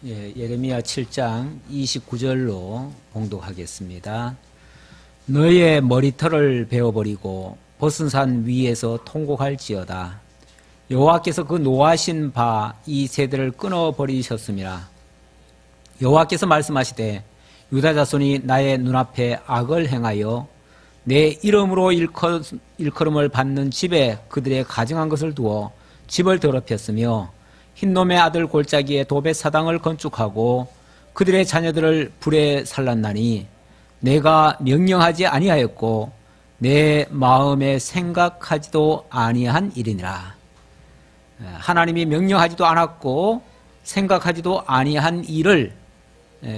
예레미야 7장 29절로 봉독하겠습니다. 너의 머리털을 베어버리고 벗은 산 위에서 통곡할지어다. 여호와께서 그 노하신 바 이 세대를 끊어버리셨음이라. 여호와께서 말씀하시되 유다 자손이 나의 눈앞에 악을 행하여 내 이름으로 일컬음을 받는 집에 그들의 가증한 것을 두어 집을 더럽혔으며 흰놈의 아들 골짜기에 도벳 사당을 건축하고 그들의 자녀들을 불에 살랐나니 내가 명령하지 아니하였고 내 마음에 생각하지도 아니한 일이니라. 하나님이 명령하지도 않았고 생각하지도 아니한 일을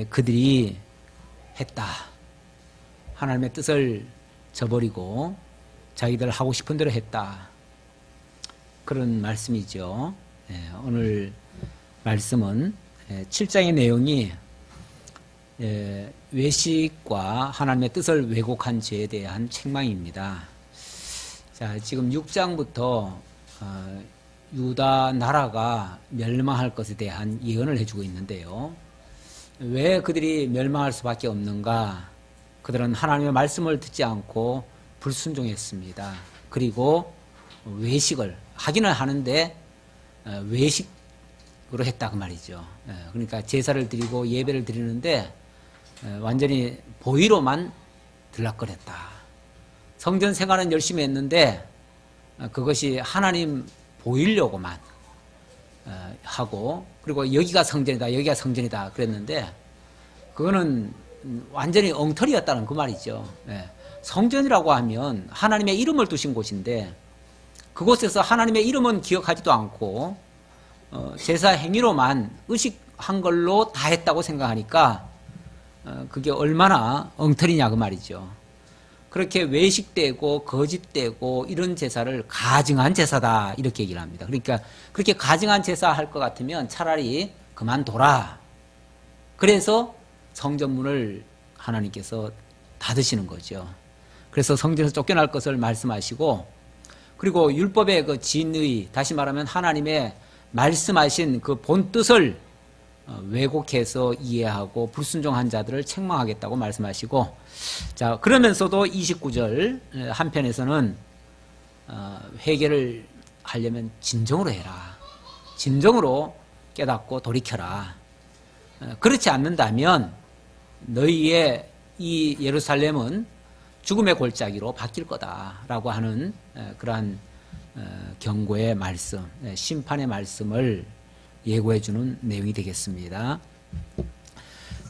그들이 했다. 하나님의 뜻을 저버리고 자기들 하고 싶은 대로 했다. 그런 말씀이죠. 오늘 말씀은 7장의 내용이 외식과 하나님의 뜻을 왜곡한 죄에 대한 책망입니다. 자, 지금 6장부터 유다 나라가 멸망할 것에 대한 예언을 해주고 있는데요. 왜 그들이 멸망할 수밖에 없는가? 그들은 하나님의 말씀을 듣지 않고 불순종했습니다. 그리고 외식을 하기는 하는데 외식으로 했다 그 말이죠. 그러니까 제사를 드리고 예배를 드리는데 완전히 보위로만 들락거렸다. 성전 생활은 열심히 했는데 그것이 하나님 보이려고만 하고, 그리고 여기가 성전이다 여기가 성전이다 그랬는데 그거는 완전히 엉터리였다는 그 말이죠. 성전이라고 하면 하나님의 이름을 두신 곳인데 그곳에서 하나님의 이름은 기억하지도 않고 제사 행위로만 의식한 걸로 다 했다고 생각하니까 그게 얼마나 엉터리냐 그 말이죠. 그렇게 외식되고 거짓되고 이런 제사를 가증한 제사다 이렇게 얘기를 합니다. 그러니까 그렇게 가증한 제사 할 것 같으면 차라리 그만둬라. 그래서 성전문을 하나님께서 닫으시는 거죠. 그래서 성전에서 쫓겨날 것을 말씀하시고, 그리고 율법의 그 진의, 다시 말하면 하나님의 말씀하신 그 본 뜻을 왜곡해서 이해하고 불순종한 자들을 책망하겠다고 말씀하시고, 자, 그러면서도 29절 한편에서는 회개를 하려면 진정으로 해라. 진정으로 깨닫고 돌이켜라. 그렇지 않는다면 너희의 이 예루살렘은 죽음의 골짜기로 바뀔 거다라고 하는 그러한 경고의 말씀, 심판의 말씀을 예고해 주는 내용이 되겠습니다.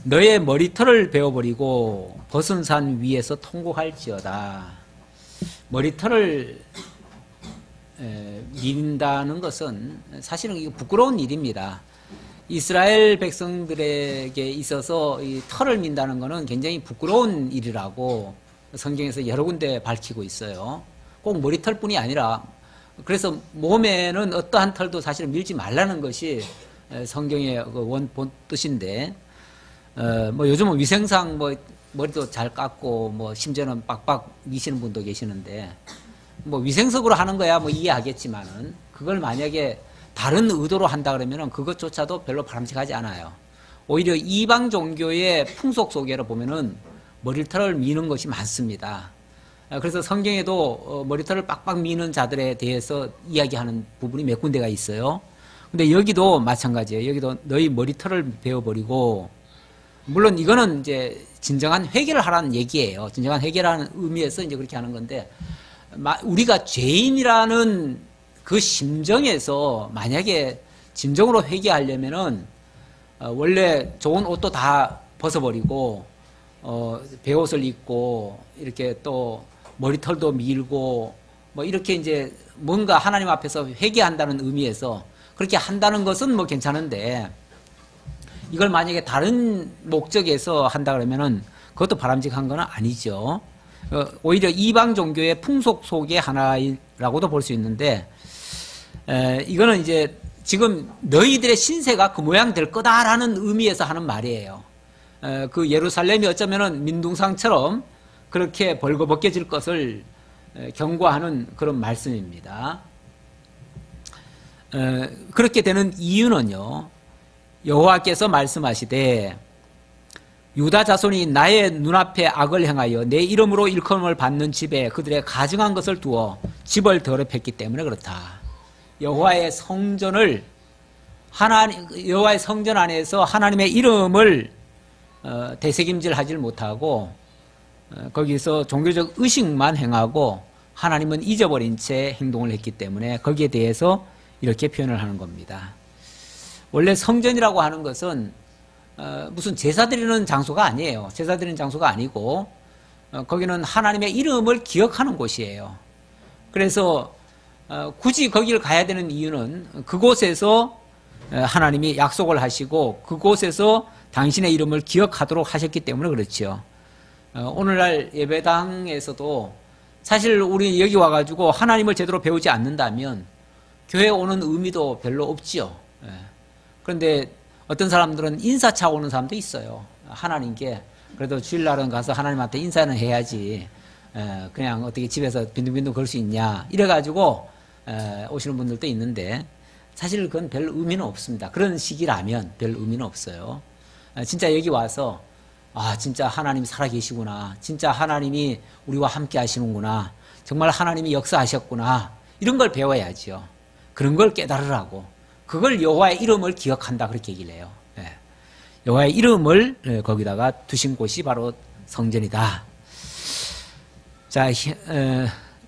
너의 머리털을 베어버리고 벗은 산 위에서 통곡할지어다. 머리털을 민다는 것은 사실은 이거 부끄러운 일입니다. 이스라엘 백성들에게 있어서 이 털을 민다는 것은 굉장히 부끄러운 일이라고 성경에서 여러 군데 밝히고 있어요. 꼭 머리털뿐이 아니라, 그래서 몸에는 어떠한 털도 사실은 밀지 말라는 것이 성경의 본 뜻인데, 뭐 요즘은 위생상 뭐 머리도 잘 깎고 뭐 심지어는 빡빡 미시는 분도 계시는데, 뭐 위생석으로 하는 거야 뭐 이해하겠지만은 그걸 만약에 다른 의도로 한다 그러면은 그것조차도 별로 바람직하지 않아요. 오히려 이방 종교의 풍속 속에로 보면은 머리털을 미는 것이 많습니다. 그래서 성경에도 머리털을 빡빡 미는 자들에 대해서 이야기하는 부분이 몇 군데가 있어요. 근데 여기도 마찬가지예요. 여기도 너희 머리털을 베어버리고, 물론 이거는 이제 진정한 회개를 하라는 얘기예요. 진정한 회개라는 의미에서 이제 그렇게 하는 건데, 우리가 죄인이라는 그 심정에서 만약에 진정으로 회개하려면은 원래 좋은 옷도 다 벗어버리고 베옷을 입고 이렇게 또 머리털도 밀고 뭐 이렇게 이제 뭔가 하나님 앞에서 회개한다는 의미에서 그렇게 한다는 것은 뭐 괜찮은데, 이걸 만약에 다른 목적에서 한다 그러면은 그것도 바람직한 건 아니죠. 오히려 이방 종교의 풍속 속의 하나라고도 볼 수 있는데, 이거는 이제 지금 너희들의 신세가 그 모양 될 거다라는 의미에서 하는 말이에요. 그 예루살렘이 어쩌면은 민둥상처럼 그렇게 벌거벗겨질 것을 경고하는 그런 말씀입니다. 그렇게 되는 이유는요, 여호와께서 말씀하시되 유다 자손이 나의 눈앞에 악을 행하여 내 이름으로 일컬음을 받는 집에 그들의 가증한 것을 두어 집을 더럽혔기 때문에 그렇다. 여호와의 성전 안에서 하나님의 이름을 되새김질하지 못하고 거기서 종교적 의식만 행하고 하나님은 잊어버린 채 행동을 했기 때문에 거기에 대해서 이렇게 표현을 하는 겁니다. 원래 성전이라고 하는 것은 무슨 제사 드리는 장소가 아니에요. 제사 드리는 장소가 아니고 거기는 하나님의 이름을 기억하는 곳이에요. 그래서 굳이 거기를 가야 되는 이유는 그곳에서 하나님이 약속을 하시고 그곳에서 당신의 이름을 기억하도록 하셨기 때문에 그렇죠. 오늘날 예배당에서도 사실 우리 여기 와가지고 하나님을 제대로 배우지 않는다면 교회 오는 의미도 별로 없지요. 그런데 어떤 사람들은 인사차 오는 사람도 있어요. 하나님께 그래도 주일날은 가서 하나님한테 인사는 해야지 그냥 어떻게 집에서 빈둥빈둥 걸 수 있냐 이래가지고 오시는 분들도 있는데 사실 그건 별 의미는 없습니다. 그런 식이라면 별 의미는 없어요. 진짜 여기 와서 진짜 하나님이 살아계시구나, 진짜 하나님이 우리와 함께 하시는구나, 정말 하나님이 역사하셨구나, 이런 걸 배워야죠. 그런 걸 깨달으라고. 그걸 여호와의 이름을 기억한다 그렇게 얘기를 해요. 여호와의 이름을 거기다가 두신 곳이 바로 성전이다. 자,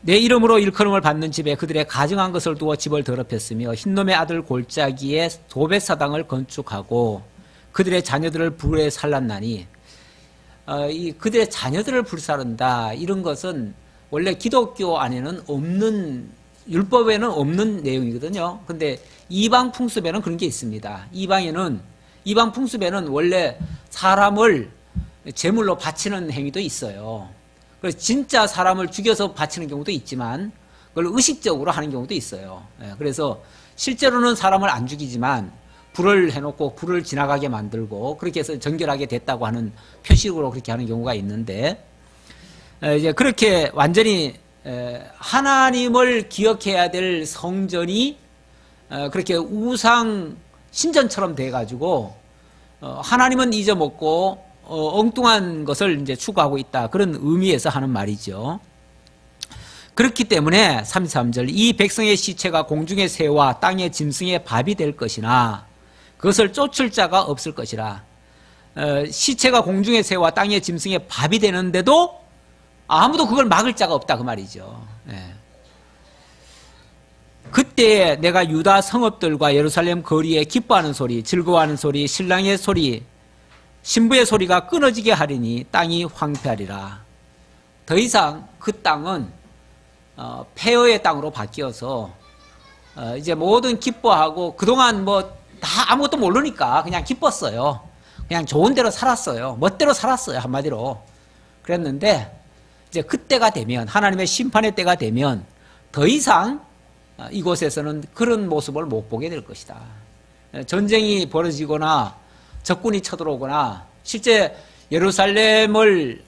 내 이름으로 일컬음을 받는 집에 그들의 가증한 것을 두어 집을 더럽혔으며 흰놈의 아들 골짜기에 도벳사당을 건축하고 그들의 자녀들을 불에 살랐나니 그들의 자녀들을 불사른다 이런 것은 원래 기독교 안에는 없는, 율법에는 없는 내용이거든요. 근데 이방 풍습에는 그런 게 있습니다. 이방 풍습에는 원래 사람을 제물로 바치는 행위도 있어요. 그래서 진짜 사람을 죽여서 바치는 경우도 있지만 그걸 의식적으로 하는 경우도 있어요. 그래서 실제로는 사람을 안 죽이지만 불을 해놓고 불을 지나가게 만들고 그렇게 해서 정결하게 됐다고 하는 표식으로 그렇게 하는 경우가 있는데, 이제 그렇게 완전히 하나님을 기억해야 될 성전이 그렇게 우상 신전처럼 돼가지고 하나님은 잊어먹고 엉뚱한 것을 이제 추구하고 있다, 그런 의미에서 하는 말이죠. 그렇기 때문에 33절 이 백성의 시체가 공중의 새와 땅의 짐승의 밥이 될 것이나 그것을 쫓을 자가 없을 것이라. 시체가 공중의 새와 땅의 짐승의 밥이 되는데도 아무도 그걸 막을 자가 없다 그 말이죠. 그때 내가 유다 성읍들과 예루살렘 거리에 기뻐하는 소리, 즐거워하는 소리, 신랑의 소리, 신부의 소리가 끊어지게 하리니 땅이 황폐하리라. 더 이상 그 땅은 폐허의 땅으로 바뀌어서 이제 모든 기뻐하고, 그동안 뭐 다 아무것도 모르니까 그냥 기뻤어요. 그냥 좋은 대로 살았어요. 멋대로 살았어요, 한마디로. 그랬는데 이제 그때가 되면, 하나님의 심판의 때가 되면 더 이상 이곳에서는 그런 모습을 못 보게 될 것이다. 전쟁이 벌어지거나 적군이 쳐들어오거나, 실제 예루살렘을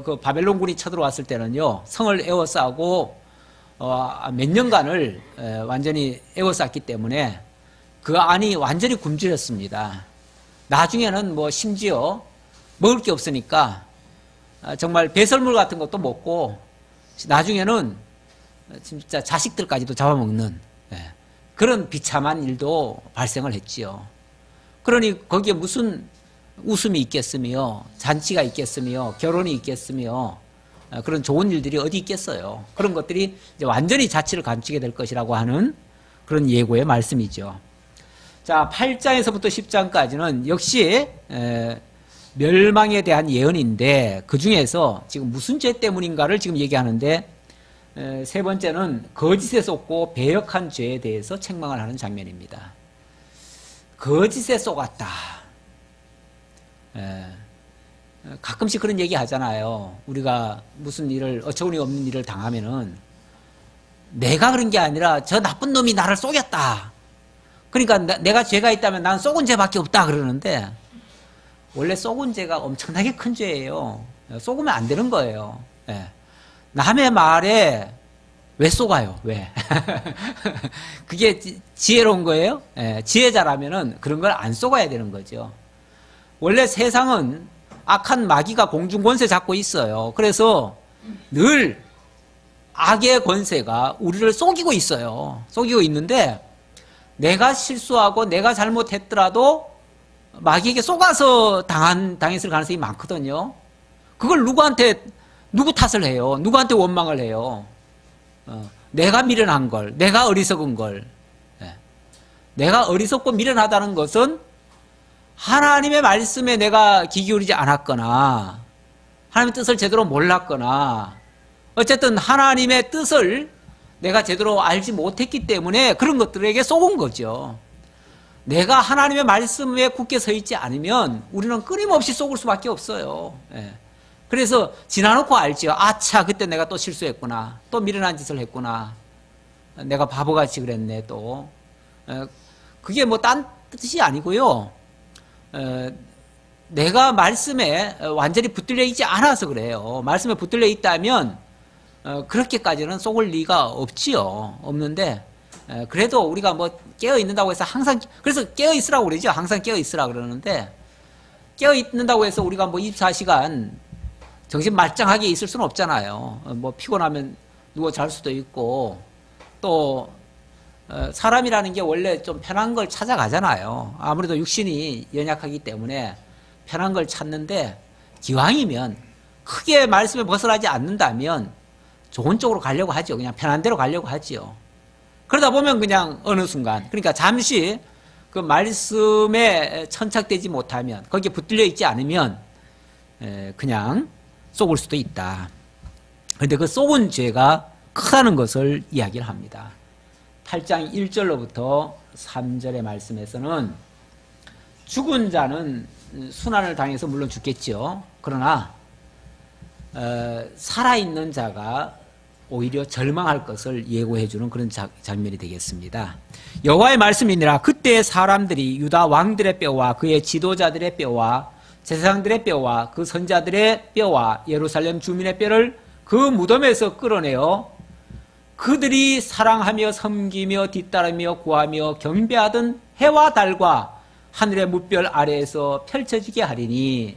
그 바벨론군이 쳐들어왔을 때는요, 성을 에워싸고 몇 년간을 완전히 에워쌌기 때문에 그 안이 완전히 굶주렸습니다. 나중에는 뭐 심지어 먹을 게 없으니까 정말 배설물 같은 것도 먹고, 나중에는 진짜 자식들까지도 잡아먹는 그런 비참한 일도 발생을 했지요. 그러니 거기에 무슨 웃음이 있겠으며 잔치가 있겠으며 결혼이 있겠으며 그런 좋은 일들이 어디 있겠어요. 그런 것들이 이제 완전히 자취를 감추게 될 것이라고 하는 그런 예고의 말씀이죠. 자, 8장에서부터 10장까지는 역시 멸망에 대한 예언인데, 그 중에서 지금 무슨 죄 때문인가를 지금 얘기하는데, 세 번째는 거짓에 속고 배역한 죄에 대해서 책망을 하는 장면입니다. 거짓에 속았다. 가끔씩 그런 얘기 하잖아요. 우리가 무슨 일을, 어처구니 없는 일을 당하면은 내가 그런 게 아니라 저 나쁜 놈이 나를 속였다. 그러니까 내가 죄가 있다면 난 속은 죄밖에 없다 그러는데, 원래 속은 죄가 엄청나게 큰 죄예요. 속으면 안 되는 거예요. 남의 말에 왜 쏘가요? 왜? 그게 지혜로운 거예요? 예, 지혜자라면은 그런 걸 안 쏘가야 되는 거죠. 원래 세상은 악한 마귀가 공중 권세 잡고 있어요. 그래서 늘 악의 권세가 우리를 속이고 있어요. 속이고 있는데 내가 실수하고 내가 잘못했더라도 마귀에게 속아서 당했을 가능성이 많거든요. 그걸 누구 탓을 해요? 누구한테 원망을 해요? 내가 미련한 걸, 내가 어리석은 걸. 내가 어리석고 미련하다는 것은 하나님의 말씀에 내가 귀 기울이지 않았거나 하나님의 뜻을 제대로 몰랐거나 어쨌든 하나님의 뜻을 내가 제대로 알지 못했기 때문에 그런 것들에게 속은 거죠. 내가 하나님의 말씀에 굳게 서 있지 않으면 우리는 끊임없이 속을 수밖에 없어요. 그래서 지나놓고 알지요. 아차, 그때 내가 또 실수했구나. 또 미련한 짓을 했구나. 내가 바보같이 그랬네 또. 그게 뭐 딴 뜻이 아니고요. 내가 말씀에 완전히 붙들려 있지 않아서 그래요. 말씀에 붙들려 있다면 그렇게까지는 속을 리가 없지요. 없는데 그래도 우리가 뭐 깨어 있는다고 해서 항상, 그래서 깨어 있으라고 그러죠. 항상 깨어 있으라 그러는데 깨어 있는다고 해서 우리가 뭐 24시간 정신 말짱하게 있을 수는 없잖아요. 뭐 피곤하면 누워 잘 수도 있고 또 사람이라는 게 원래 좀 편한 걸 찾아가잖아요. 아무래도 육신이 연약하기 때문에 편한 걸 찾는데 기왕이면 크게 말씀에 벗어나지 않는다면 좋은 쪽으로 가려고 하죠. 그냥 편한 대로 가려고 하죠. 그러다 보면 그냥 어느 순간, 그러니까 잠시 그 말씀에 천착되지 못하면, 거기에 붙들려 있지 않으면 그냥 속을 수도 있다. 그런데 그 속은 죄가 크다는 것을 이야기를 합니다. 8장 1절로부터 3절의 말씀에서는 죽은 자는 순환을 당해서 물론 죽겠죠. 그러나 살아있는 자가 오히려 절망할 것을 예고해 주는 그런 장면이 되겠습니다. 여호와의 말씀이니라. 그때 사람들이 유다 왕들의 뼈와 그의 지도자들의 뼈와 제사장들의 뼈와 그 선자들의 뼈와 예루살렘 주민의 뼈를 그 무덤에서 끌어내어 그들이 사랑하며 섬기며 뒤따르며 구하며 경배하던 해와 달과 하늘의 무별 아래에서 펼쳐지게 하리니,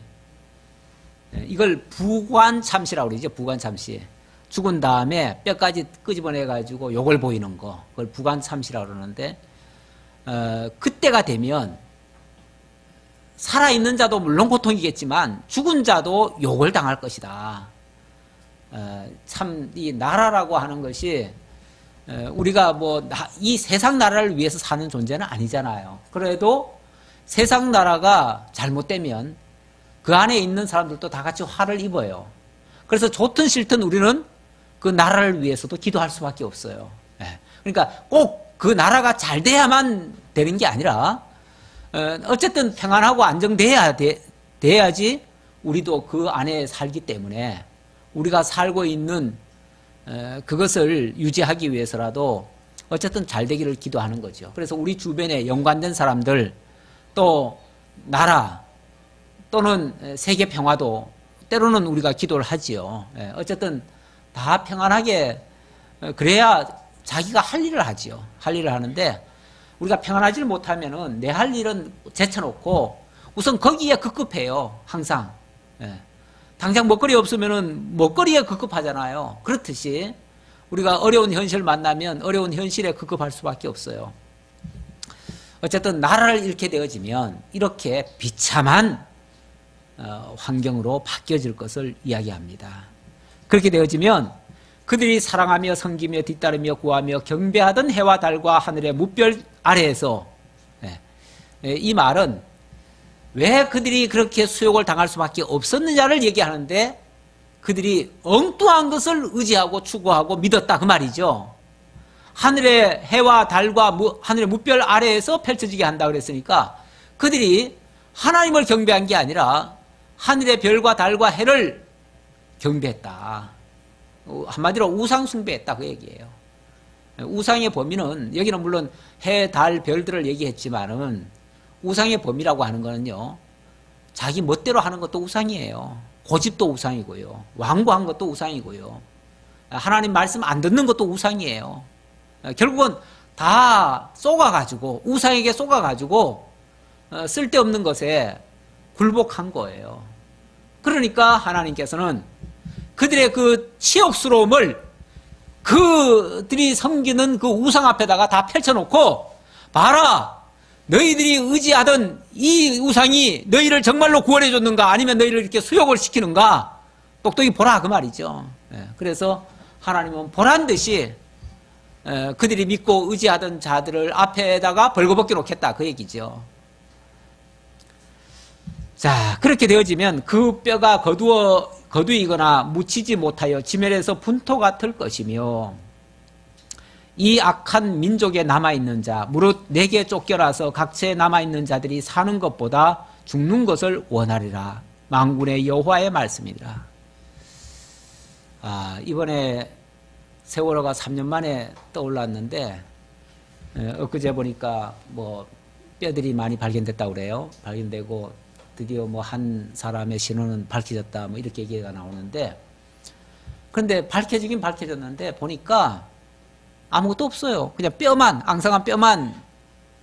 이걸 부관참시라고 그러죠. 부관참시. 죽은 다음에 뼈까지 끄집어내가지고 요걸 보이는 거, 그걸 부관참시라고 그러는데, 그때가 되면 살아있는 자도 물론 고통이겠지만 죽은 자도 욕을 당할 것이다. 참 이 나라라고 하는 것이 우리가 뭐 이 세상 나라를 위해서 사는 존재는 아니잖아요. 그래도 세상 나라가 잘못되면 그 안에 있는 사람들도 다 같이 화를 입어요. 그래서 좋든 싫든 우리는 그 나라를 위해서도 기도할 수밖에 없어요. 그러니까 꼭 그 나라가 잘 돼야만 되는 게 아니라 어쨌든 평안하고 돼야지 우리도 그 안에 살기 때문에 우리가 살고 있는 그것을 유지하기 위해서라도 어쨌든 잘 되기를 기도하는 거죠. 그래서 우리 주변에 연관된 사람들, 또 나라 또는 세계 평화도 때로는 우리가 기도를 하지요. 어쨌든 다 평안하게 그래야 자기가 할 일을 하지요. 할 일을 하는데 우리가 평안하지 못하면은 내 할 일은 제쳐놓고 우선 거기에 급급해요. 항상. 당장 먹거리 없으면은 먹거리에 급급하잖아요. 그렇듯이 우리가 어려운 현실을 만나면 어려운 현실에 급급할 수밖에 없어요. 어쨌든 나라를 잃게 되어지면 이렇게 비참한 환경으로 바뀌어질 것을 이야기합니다. 그렇게 되어지면 그들이 사랑하며 섬기며 뒤따르며 구하며 경배하던 해와 달과 하늘의 무별 아래에서, 이 말은 왜 그들이 그렇게 수욕을 당할 수밖에 없었느냐를 얘기하는데 그들이 엉뚱한 것을 의지하고 추구하고 믿었다 그 말이죠. 하늘의 해와 달과 하늘의 무별 아래에서 펼쳐지게 한다 그랬으니까 그들이 하나님을 경배한 게 아니라 하늘의 별과 달과 해를 경배했다. 한마디로 우상 숭배했다 그 얘기예요. 우상의 범위는 여기는 물론 해, 달, 별들을 얘기했지만은 우상의 범위라고 하는 거는요, 자기 멋대로 하는 것도 우상이에요. 고집도 우상이고요. 완고한 것도 우상이고요. 하나님 말씀 안 듣는 것도 우상이에요. 결국은 다 쏘가가지고 우상에게 쏘가가지고 쓸데없는 것에 굴복한 거예요. 그러니까 하나님께서는 그들의 그 치욕스러움을 그들이 섬기는 그 우상 앞에다가 다 펼쳐놓고 봐라, 너희들이 의지하던 이 우상이 너희를 정말로 구원해 줬는가 아니면 너희를 이렇게 수욕을 시키는가 똑똑히 보라 그 말이죠. 그래서 하나님은 보란듯이 그들이 믿고 의지하던 자들을 앞에다가 벌거벗겨 놓겠다 그 얘기죠. 자, 그렇게 되어지면 그 뼈가 거두이거나 묻히지 못하여 지면에서 분토가 틀 것이며 이 악한 민족에 남아있는 자 무릇 내게 쫓겨나서 각처에 남아있는 자들이 사는 것보다 죽는 것을 원하리라. 만군의 여호와의 말씀이라. 이번에 세월호가 3년 만에 떠올랐는데 엊그제 보니까 뭐 뼈들이 많이 발견됐다고 그래요. 발견되고 드디어 뭐 한 사람의 신원은 밝혀졌다 뭐 이렇게 얘기가 나오는데, 그런데 밝혀지긴 밝혀졌는데 보니까 아무것도 없어요. 그냥 뼈만, 앙상한 뼈만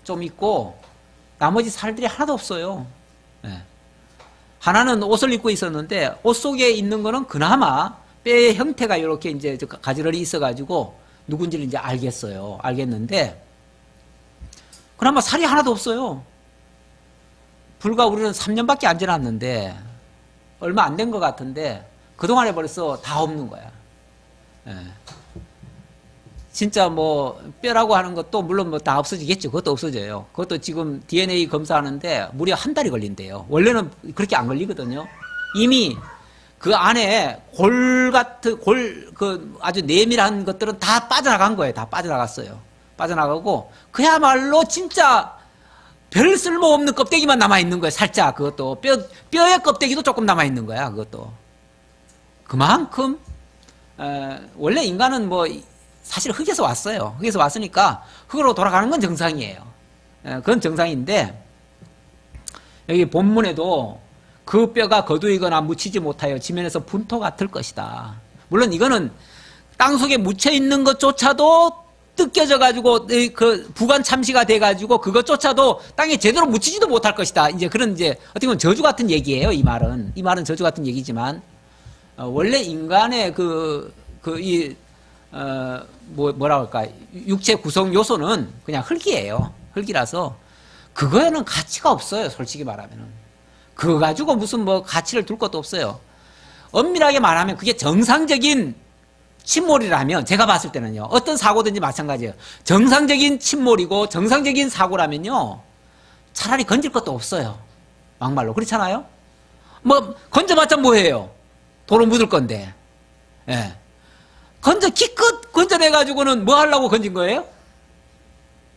좀 있고 나머지 살들이 하나도 없어요. 하나는 옷을 입고 있었는데 옷 속에 있는 거는 그나마 뼈의 형태가 이렇게 이제 가지런히 있어가지고 누군지를 이제 알겠는데 그나마 살이 하나도 없어요. 불과 우리는 3년밖에 안 지났는데 얼마 안 된 것 같은데 그동안에 벌써 다 없는 거야. 진짜 뭐 뼈라고 하는 것도 물론 뭐 다 없어지겠죠. 그것도 없어져요. 그것도 지금 DNA 검사하는데 무려 한 달이 걸린대요. 원래는 그렇게 안 걸리거든요. 이미 그 안에 그 아주 내밀한 것들은 다 빠져나간 거예요. 다 빠져나갔어요. 빠져나가고 그야말로 진짜 별 쓸모없는 껍데기만 남아있는 거예요. 살짝 그것도 뼈의 껍데기도 조금 남아있는 거야. 그것도 그만큼 원래 인간은 뭐 사실 흙에서 왔어요. 흙에서 왔으니까 흙으로 돌아가는 건 정상이에요. 그건 정상인데 여기 본문에도 그 뼈가 거두이거나 묻히지 못하여 지면에서 분토가 틀 것이다. 물론 이거는 땅속에 묻혀있는 것조차도 뜯겨져가지고 그 부관 참시가 돼가지고 그것조차도 땅에 제대로 묻히지도 못할 것이다. 이제 그런 이제 어떻게 보면 저주 같은 얘기예요. 이 말은 저주 같은 얘기지만 원래 인간의 뭐라 할까 육체 구성 요소는 그냥 흙이에요. 흙이라서 그거에는 가치가 없어요. 솔직히 말하면은 그거 가지고 무슨 뭐 가치를 둘 것도 없어요. 엄밀하게 말하면 그게 정상적인 침몰이라면 제가 봤을 때는요. 어떤 사고든지 마찬가지예요. 정상적인 침몰이고 정상적인 사고라면요. 차라리 건질 것도 없어요. 막말로. 그렇잖아요? 뭐 건져봤자 뭐예요? 도로 묻을 건데. 기껏 건져내가지고는 뭐 하려고 건진 거예요?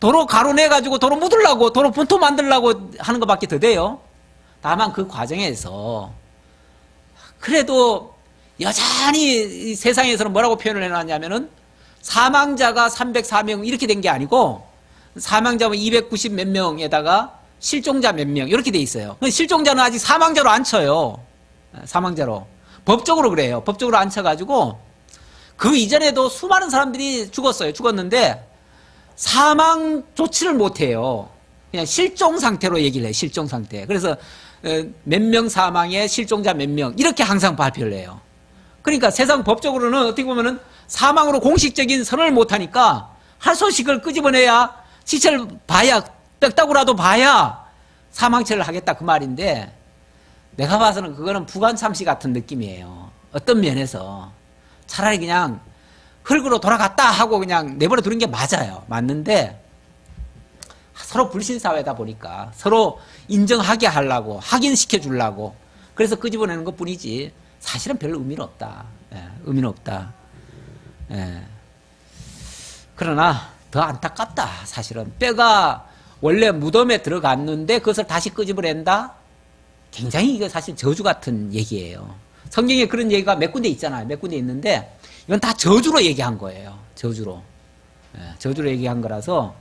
도로 가로내가지고 도로 묻으려고 도로 분토 만들려고 하는 것밖에 더 돼요. 다만 그 과정에서 그래도 여전히 세상에서는 뭐라고 표현을 해놨냐면은 사망자가 304명 이렇게 된 게 아니고 사망자가 290 몇 명에다가 실종자 몇 명 이렇게 돼 있어요. 실종자는 아직 사망자로 안 쳐요. 사망자로. 법적으로 그래요. 법적으로 안 쳐가지고 그 이전에도 수많은 사람들이 죽었어요. 죽었는데 사망 조치를 못해요. 그냥 실종 상태로 얘기를 해요. 실종 상태. 그래서 몇 명 사망에 실종자 몇 명 이렇게 항상 발표를 해요. 그러니까 세상 법적으로는 어떻게 보면은 사망으로 공식적인 선언을 못하니까 할 소식을 끄집어내야 시체를 봐야 뺐다고라도 봐야 사망체를 하겠다 그 말인데 내가 봐서는 그거는 부관참시 같은 느낌이에요. 어떤 면에서 차라리 그냥 흙으로 돌아갔다 하고 그냥 내버려 두는 게 맞아요. 맞는데 서로 불신사회다 보니까 서로 인정하게 하려고 확인시켜 주려고 그래서 끄집어내는 것 뿐이지 사실은 별 의미는 없다. 의미는 없다. 그러나 더 안타깝다. 사실은 뼈가 원래 무덤에 들어갔는데 그것을 다시 끄집어낸다? 굉장히 이거 사실 저주 같은 얘기예요. 성경에 그런 얘기가 몇 군데 있잖아요. 몇 군데 있는데 이건 다 저주로 얘기한 거예요. 저주로. 저주로 얘기한 거라서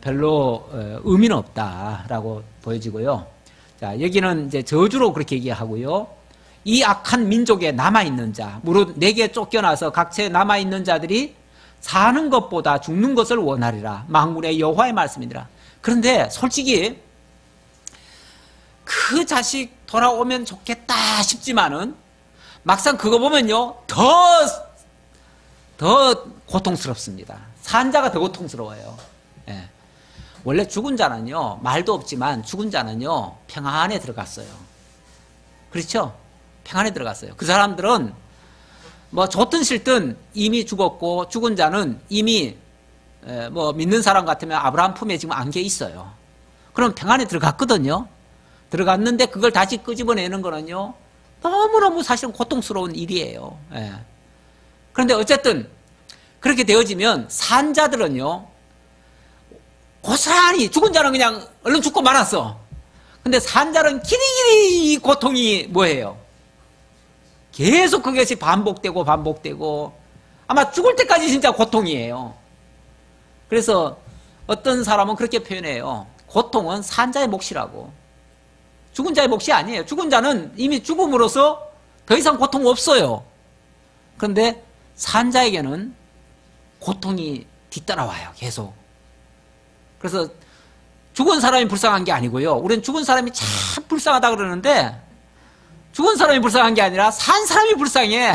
별로 의미는 없다라고 보여지고요. 자, 여기는 이제 저주로 그렇게 얘기하고요. 이 악한 민족에 남아있는 자, 무릇 내게 쫓겨나서 각처에 남아있는 자들이 사는 것보다 죽는 것을 원하리라. 만군의 여호와의 말씀이니라. 그런데 솔직히 그 자식 돌아오면 좋겠다 싶지만은 막상 그거 보면요 더 고통스럽습니다. 산 자가 더 고통스러워요. 예. 원래 죽은 자는요 말도 없지만 죽은 자는요 평안에 들어갔어요. 그렇죠? 평안에 들어갔어요. 그 사람들은 뭐 좋든 싫든 이미 죽었고, 죽은 자는 이미 뭐 믿는 사람 같으면 아브라함 품에 지금 안겨 있어요. 그럼 평안에 들어갔거든요. 들어갔는데 그걸 다시 끄집어내는 거는요 너무너무 사실은 고통스러운 일이에요. 예. 그런데 어쨌든 그렇게 되어지면 산 자들은요 고스란히, 죽은 자는 그냥 얼른 죽고 말았어. 근데 산 자는 길이길이 이 고통이 뭐예요? 계속 그것이 반복되고 반복되고 아마 죽을 때까지 진짜 고통이에요. 그래서 어떤 사람은 그렇게 표현해요. 고통은 산 자의 몫이라고. 죽은 자의 몫이 아니에요. 죽은 자는 이미 죽음으로써 더 이상 고통 없어요. 그런데 산 자에게는 고통이 뒤따라와요. 계속. 그래서 죽은 사람이 불쌍한 게 아니고요. 우리는 죽은 사람이 참 불쌍하다 그러는데 죽은 사람이 불쌍한 게 아니라 산 사람이 불쌍해.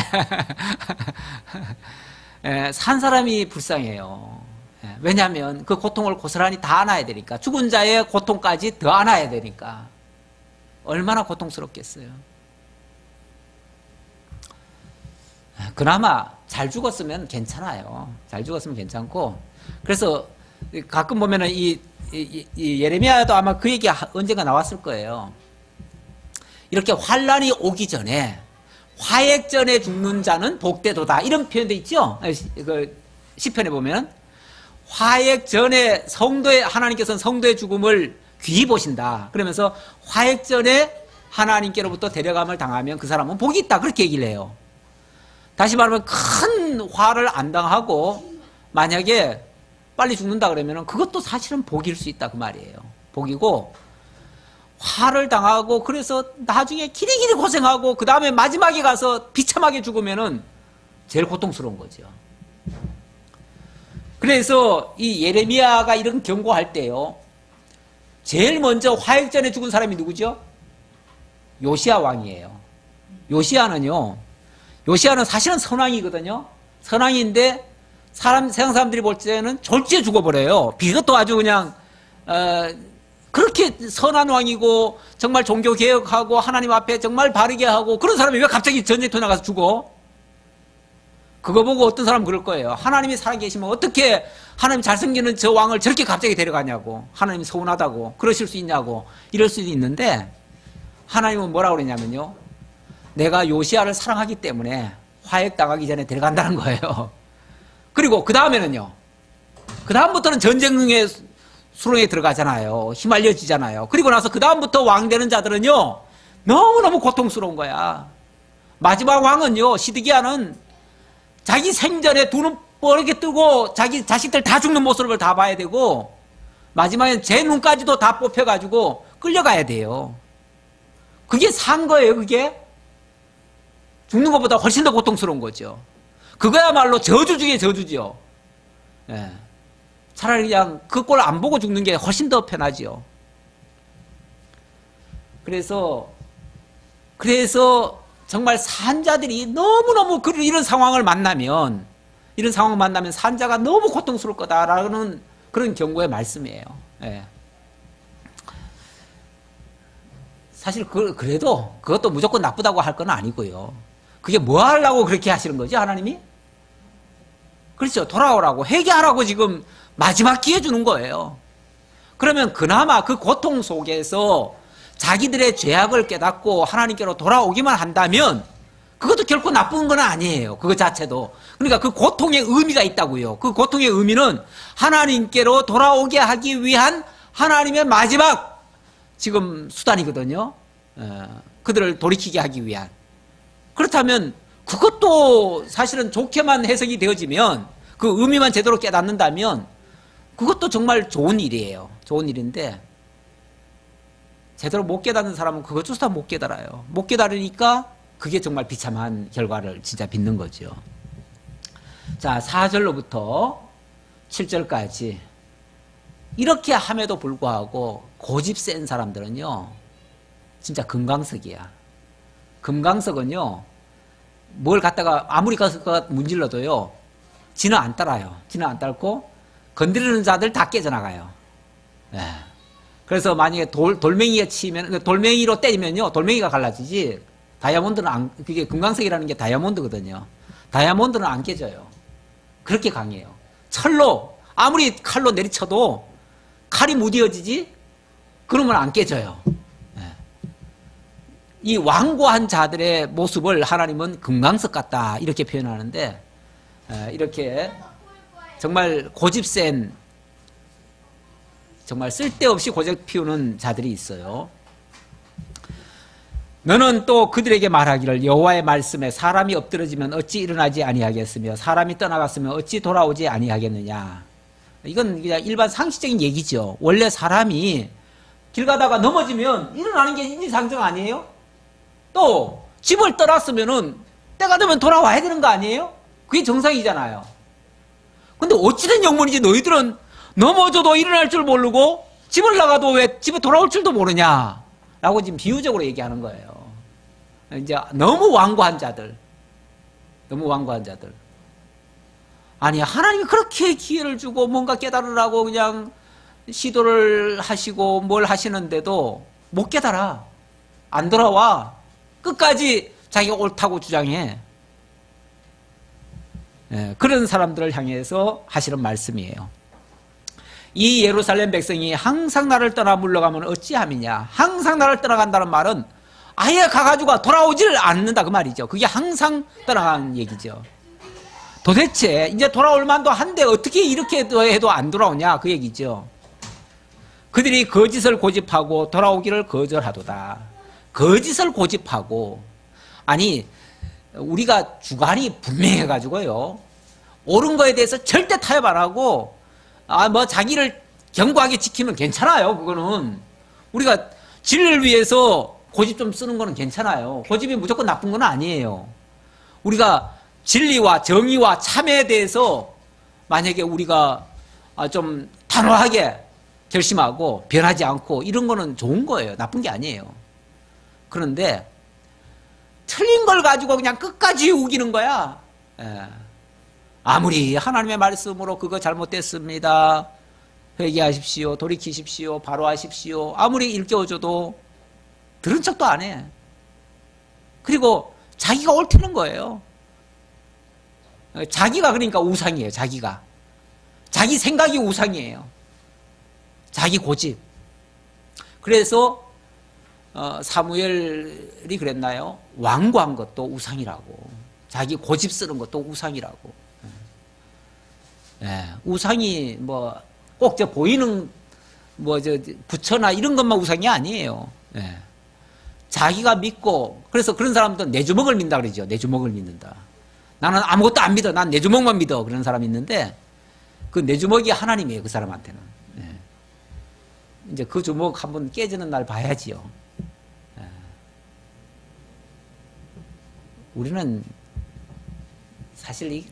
예, 산 사람이 불쌍해요. 예, 왜냐하면 그 고통을 고스란히 다 안아야 되니까. 죽은 자의 고통까지 더 안아야 되니까. 얼마나 고통스럽겠어요. 그나마 잘 죽었으면 괜찮아요. 잘 죽었으면 괜찮고. 그래서 가끔 보면은 이 예레미야도 아마 그 얘기 언젠가 나왔을 거예요. 이렇게 환란이 오기 전에 화액 전에 죽는 자는 복되도다, 이런 표현도 있죠. 그 시편에 보면 화액 전에 하나님께서는 성도의 죽음을 귀히 보신다. 그러면서 화액 전에 하나님께로부터 데려감을 당하면 그 사람은 복이 있다, 그렇게 얘기를 해요. 다시 말하면 큰 화를 안 당하고 만약에 빨리 죽는다 그러면 그것도 사실은 복일 수 있다, 그 말이에요. 복이고, 화를 당하고 그래서 나중에 길이길이 고생하고 그 다음에 마지막에 가서 비참하게 죽으면은 제일 고통스러운 거죠. 그래서 이 예레미야가 이런 경고할 때요, 제일 먼저 화액전에 죽은 사람이 누구죠? 요시야 왕이에요. 요시야는 사실은 선왕이거든요. 선왕인데 세상 사람들이 볼 때는 졸지에 죽어버려요. 이것도 아주 그냥 그렇게 선한 왕이고 정말 종교개혁하고 하나님 앞에 정말 바르게 하고 그런 사람이 왜 갑자기 전쟁터에 나가서 죽어? 그거 보고 어떤 사람은 그럴 거예요. 하나님이 살아계시면 어떻게 하나님 잘생기는 저 왕을 저렇게 갑자기 데려가냐고, 하나님이 서운하다고, 그러실 수 있냐고, 이럴 수도 있는데, 하나님은 뭐라고 그러냐면요, 내가 요시야를 사랑하기 때문에 화액당하기 전에 데려간다는 거예요. 그리고 그 다음에는요, 그 다음부터는 전쟁의 수렁에 들어가잖아요. 휘말려지잖아요. 그리고 나서 그 다음부터 왕 되는 자들은요 너무너무 고통스러운 거야. 마지막 왕은요, 시드기야는 자기 생전에 두 눈 뻘게 뜨고 자기 자식들 다 죽는 모습을 다 봐야 되고, 마지막엔 제 눈까지도 다 뽑혀가지고 끌려가야 돼요. 그게 산 거예요. 그게 죽는 것보다 훨씬 더 고통스러운 거죠. 그거야말로 저주 중에 저주죠. 예. 차라리 그냥 그 꼴 안 보고 죽는 게 훨씬 더 편하지요. 그래서 정말 산자들이 너무너무 이런 상황을 만나면 산자가 너무 고통스러울 거다라는 그런 경고의 말씀이에요. 예. 사실 그래도 그것도 무조건 나쁘다고 할 건 아니고요. 그게 뭐 하려고 그렇게 하시는 거지, 하나님이? 그렇죠. 돌아오라고, 회개하라고 지금 마지막 기회 주는 거예요. 그러면 그나마 그 고통 속에서 자기들의 죄악을 깨닫고 하나님께로 돌아오기만 한다면 그것도 결코 나쁜 건 아니에요. 그거 자체도. 그러니까 그 고통의 의미가 있다고요. 그 고통의 의미는 하나님께로 돌아오게 하기 위한 하나님의 마지막 지금 수단이거든요. 그들을 돌이키게 하기 위한. 그렇다면 그것도 사실은 좋게만 해석이 되어지면, 그 의미만 제대로 깨닫는다면 그것도 정말 좋은 일이에요. 좋은 일인데 제대로 못 깨닫는 사람은 그것조차 못 깨달아요. 못 깨달으니까 그게 정말 비참한 결과를 진짜 빚는 거죠. 자, 4절로부터 7절까지 이렇게 함에도 불구하고 고집 센 사람들은요, 진짜 금강석이야. 금강석은요, 뭘 갖다가 아무리 가서 문질러도요, 지는 안 따라요. 지는 안 따르고 건드리는 자들 다 깨져나가요. 예. 그래서 만약에 돌멩이에 치면, 돌멩이로 때리면요, 돌멩이가 갈라지지, 다이아몬드는 그게 금강석이라는 게 다이아몬드거든요. 다이아몬드는 안 깨져요. 그렇게 강해요. 철로, 아무리 칼로 내리쳐도 칼이 무뎌지지? 그러면 안 깨져요. 예. 이 완고한 자들의 모습을 하나님은 금강석 같다, 이렇게 표현하는데, 이렇게 정말 고집센, 정말 쓸데없이 고집 피우는 자들이 있어요. 너는 또 그들에게 말하기를 여호와의 말씀에 사람이 엎드러지면 어찌 일어나지 아니하겠으며 사람이 떠나갔으면 어찌 돌아오지 아니하겠느냐. 이건 그냥 일반 상식적인 얘기죠. 원래 사람이 길 가다가 넘어지면 일어나는 게 인지상정 아니에요? 또 집을 떠났으면은 때가 되면 돌아와야 되는 거 아니에요? 그게 정상이잖아요. 근데 어찌된 영문이지 너희들은 넘어져도 일어날 줄 모르고 집을 나가도 왜 집에 돌아올 줄도 모르냐 라고 지금 비유적으로 얘기하는 거예요. 이제 너무 완고한 자들, 너무 완고한 자들. 아니, 하나님이 그렇게 기회를 주고 뭔가 깨달으라고 그냥 시도를 하시고 뭘 하시는데도 못 깨달아. 안 돌아와. 끝까지 자기가 옳다고 주장해. 그런 사람들을 향해서 하시는 말씀이에요. 이 예루살렘 백성이 항상 나를 떠나 물러가면 어찌함이냐. 항상 나를 떠나간다는 말은 아예 가가지고 돌아오질 않는다 그 말이죠. 그게 항상 떠나간 얘기죠. 도대체 이제 돌아올 만도 한데 어떻게 이렇게 해도 안 돌아오냐 그 얘기죠. 그들이 거짓을 고집하고 돌아오기를 거절하도다. 거짓을 고집하고, 아니 우리가 주관이 분명해가지고요, 옳은 거에 대해서 절대 타협 안 하고 뭐 자기를 견고하게 지키면 괜찮아요. 그거는 우리가 진리를 위해서 고집 좀 쓰는 거는 괜찮아요. 고집이 무조건 나쁜 건 아니에요. 우리가 진리와 정의와 참에 대해서 만약에 우리가 좀 단호하게 결심하고 변하지 않고 이런 거는 좋은 거예요. 나쁜 게 아니에요. 그런데 틀린 걸 가지고 그냥 끝까지 우기는 거야. 아무리 하나님의 말씀으로 그거 잘못됐습니다, 회개하십시오, 돌이키십시오, 바로 하십시오, 아무리 일깨워줘도 들은 척도 안 해. 그리고 자기가 옳다는 거예요. 자기가 그러니까 우상이에요. 자기가. 자기 생각이 우상이에요. 자기 고집. 그래서 사무엘이 그랬나요? 완고한 것도 우상이라고. 자기 고집 쓰는 것도 우상이라고. 우상이 뭐 꼭 저 보이는 뭐 저 부처나 이런 것만 우상이 아니에요. 자기가 믿고, 그래서 그런 사람들은 내 주먹을 믿는다 그러죠. 내 주먹을 믿는다. 나는 아무것도 안 믿어. 난 내 주먹만 믿어. 그런 사람이 있는데 그 내 주먹이 하나님이에요. 그 사람한테는. 이제 그 주먹 한번 깨지는 날 봐야지요. 우리는 사실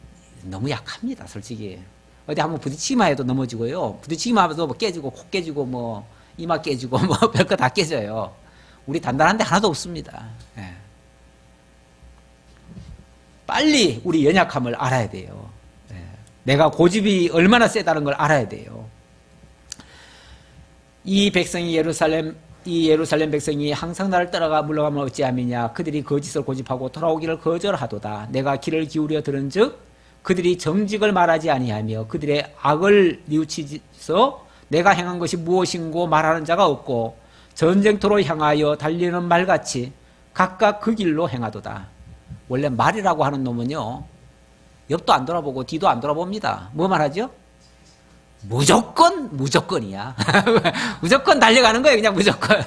너무 약합니다. 솔직히. 어디 한번 부딪히기만 해도 넘어지고요. 부딪히기만 해도 뭐 깨지고, 코 깨지고, 뭐 이마 깨지고, 뭐 별거 다 깨져요. 우리 단단한 데 하나도 없습니다. 빨리 우리 연약함을 알아야 돼요. 내가 고집이 얼마나 세다는 걸 알아야 돼요. 이 예루살렘 백성이 항상 나를 따라가 물러가면 어찌함이냐. 그들이 거짓을 고집하고 돌아오기를 거절하도다. 내가 귀를 기울여 들은즉 그들이 정직을 말하지 아니하며 그들의 악을 뉘우치서 내가 행한 것이 무엇인고 말하는 자가 없고 전쟁터로 향하여 달리는 말같이 각각 그 길로 행하도다. 원래 말이라고 하는 놈은요, 옆도 안 돌아보고 뒤도 안 돌아봅니다. 뭐 말하죠? 무조건이야. 무조건 달려가는 거예요. 그냥 무조건.